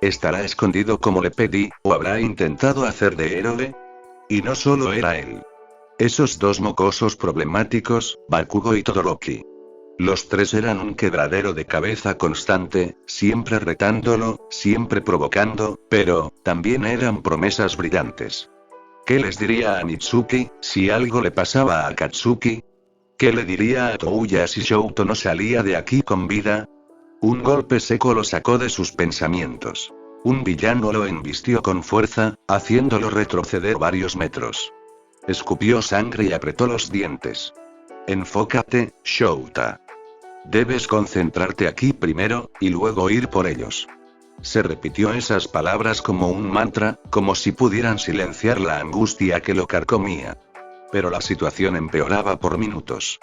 ¿Estará escondido como le pedí, o habrá intentado hacer de héroe? Y no solo era él. Esos dos mocosos problemáticos, Bakugo y Todoroki. Los tres eran un quebradero de cabeza constante, siempre retándolo, siempre provocando, pero, también eran promesas brillantes. ¿Qué les diría a Mitsuki, si algo le pasaba a Akatsuki? ¿Qué le diría a Touya si Shouto no salía de aquí con vida? Un golpe seco lo sacó de sus pensamientos. Un villano lo embistió con fuerza, haciéndolo retroceder varios metros. Escupió sangre y apretó los dientes. Enfócate, Shouta. Debes concentrarte aquí primero, y luego ir por ellos. Se repitió esas palabras como un mantra, como si pudieran silenciar la angustia que lo carcomía. Pero la situación empeoraba por minutos.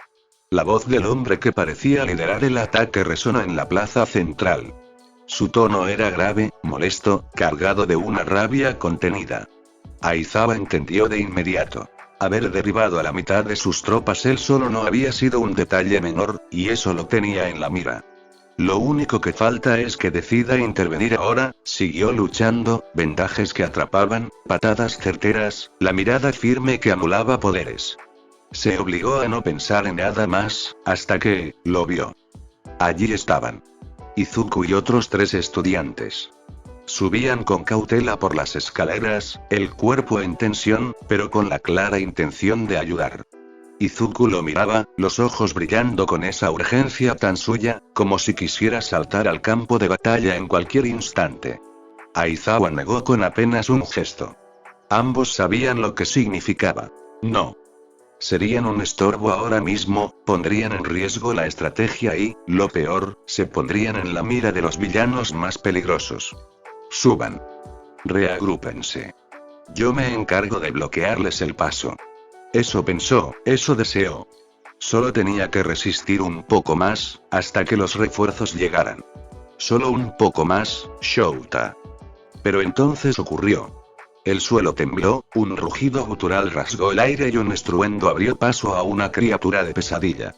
La voz del hombre que parecía liderar el ataque resonó en la plaza central. Su tono era grave, molesto, cargado de una rabia contenida. Aizawa entendió de inmediato. Haber derribado a la mitad de sus tropas él solo no había sido un detalle menor, y eso lo tenía en la mira. Lo único que falta es que decida intervenir ahora, siguió luchando, vendajes que atrapaban, patadas certeras, la mirada firme que anulaba poderes. Se obligó a no pensar en nada más, hasta que, lo vio. Allí estaban. Izuku y otros 3 estudiantes. Subían con cautela por las escaleras, el cuerpo en tensión, pero con la clara intención de ayudar. Izuku lo miraba, los ojos brillando con esa urgencia tan suya, como si quisiera saltar al campo de batalla en cualquier instante. Aizawa negó con apenas un gesto. Ambos sabían lo que significaba. No. Serían un estorbo ahora mismo, pondrían en riesgo la estrategia y, lo peor, se pondrían en la mira de los villanos más peligrosos. Suban. Reagrúpense. Yo me encargo de bloquearles el paso. Eso pensó, eso deseó. Solo tenía que resistir un poco más, hasta que los refuerzos llegaran. Solo un poco más, Shouta. Pero entonces ocurrió. El suelo tembló, un rugido gutural rasgó el aire y un estruendo abrió paso a una criatura de pesadilla.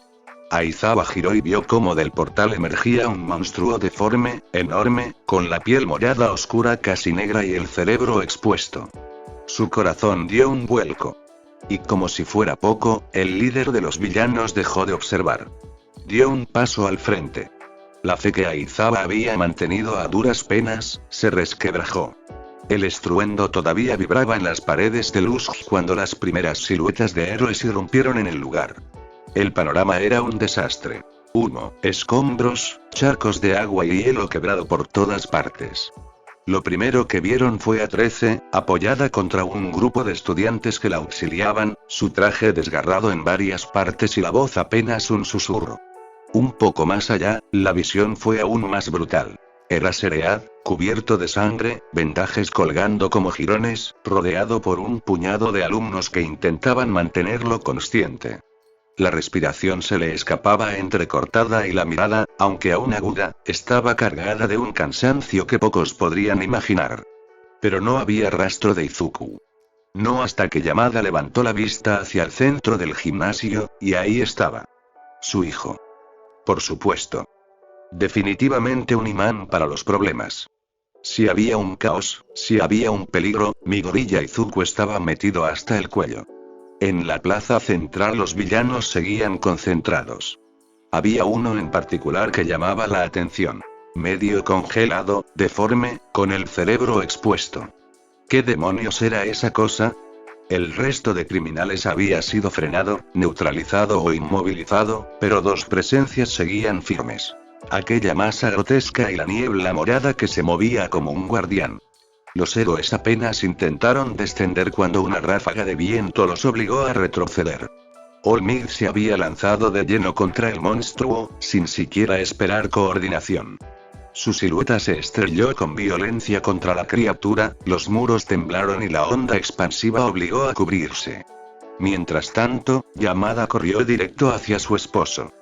Aizawa giró y vio cómo del portal emergía un monstruo deforme, enorme, con la piel morada oscura casi negra y el cerebro expuesto. Su corazón dio un vuelco. Y como si fuera poco, el líder de los villanos dejó de observar. Dio un paso al frente. La fe que Aizawa había mantenido a duras penas, se resquebrajó. El estruendo todavía vibraba en las paredes de luz cuando las primeras siluetas de héroes irrumpieron en el lugar. El panorama era un desastre. Humo, escombros, charcos de agua y hielo quebrado por todas partes. Lo primero que vieron fue a 13, apoyada contra un grupo de estudiantes que la auxiliaban, su traje desgarrado en varias partes y la voz apenas un susurro. Un poco más allá, la visión fue aún más brutal. Era Seread, cubierto de sangre, vendajes colgando como jirones, rodeado por un puñado de alumnos que intentaban mantenerlo consciente. La respiración se le escapaba entrecortada y la mirada, aunque aún aguda, estaba cargada de un cansancio que pocos podrían imaginar. Pero no había rastro de Izuku. No hasta que Yamada levantó la vista hacia el centro del gimnasio, y ahí estaba. Su hijo. Por supuesto. Definitivamente un imán para los problemas. Si había un caos, si había un peligro, mi gorilla Izuku estaba metido hasta el cuello. En la plaza central los villanos seguían concentrados. Había uno en particular que llamaba la atención. Medio congelado, deforme, con el cerebro expuesto. ¿Qué demonios era esa cosa? El resto de criminales había sido frenado, neutralizado o inmovilizado, pero 2 presencias seguían firmes. Aquella masa grotesca y la niebla morada que se movía como un guardián. Los héroes apenas intentaron descender cuando una ráfaga de viento los obligó a retroceder. Olmid se había lanzado de lleno contra el monstruo, sin siquiera esperar coordinación. Su silueta se estrelló con violencia contra la criatura, los muros temblaron y la onda expansiva obligó a cubrirse. Mientras tanto, Yamada corrió directo hacia su esposo.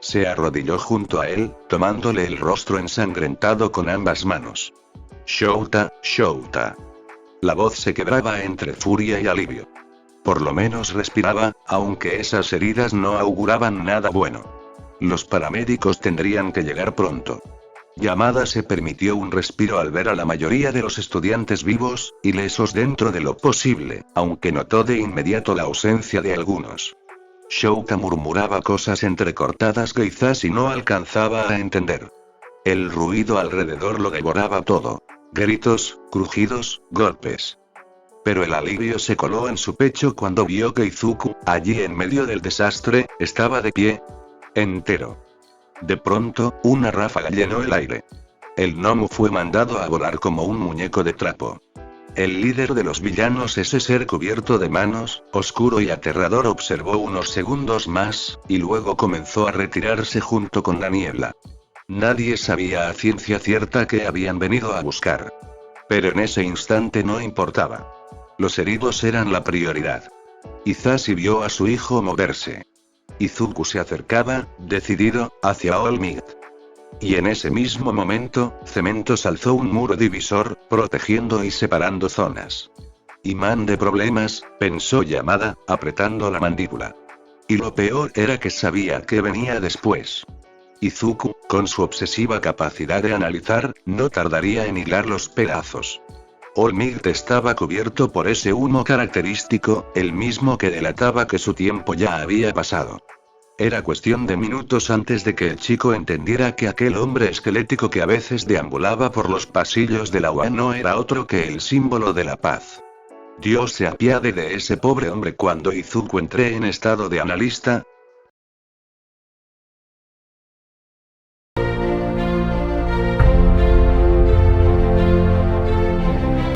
Se arrodilló junto a él, tomándole el rostro ensangrentado con ambas manos. Shouta, Shouta. La voz se quebraba entre furia y alivio. Por lo menos respiraba, aunque esas heridas no auguraban nada bueno. Los paramédicos tendrían que llegar pronto. Yamada se permitió un respiro al ver a la mayoría de los estudiantes vivos, ilesos dentro de lo posible, aunque notó de inmediato la ausencia de algunos. Shouta murmuraba cosas entrecortadas que Hisashi no alcanzaba a entender. El ruido alrededor lo devoraba todo. Gritos, crujidos, golpes. Pero el alivio se coló en su pecho cuando vio que Izuku, allí en medio del desastre, estaba de pie. Entero. De pronto, una ráfaga llenó el aire. El gnomo fue mandado a volar como un muñeco de trapo. El líder de los villanos, ese ser cubierto de manos, oscuro y aterrador, observó unos segundos más, y luego comenzó a retirarse junto con la niebla. Nadie sabía a ciencia cierta qué habían venido a buscar. Pero en ese instante no importaba. Los heridos eran la prioridad. Hisashi vio a su hijo moverse. Izuku se acercaba, decidido, hacia All Might. Y en ese mismo momento, Cementos alzó un muro divisor, protegiendo y separando zonas. Imán de problemas, pensó Yamada, apretando la mandíbula. Y lo peor era que sabía que venía después. Izuku, con su obsesiva capacidad de analizar, no tardaría en hilar los pedazos. All Might estaba cubierto por ese humo característico, el mismo que delataba que su tiempo ya había pasado. Era cuestión de minutos antes de que el chico entendiera que aquel hombre esquelético que a veces deambulaba por los pasillos de la UA no era otro que el símbolo de la paz. Dios se apiade de ese pobre hombre. Cuando Izuku entré en estado de analista,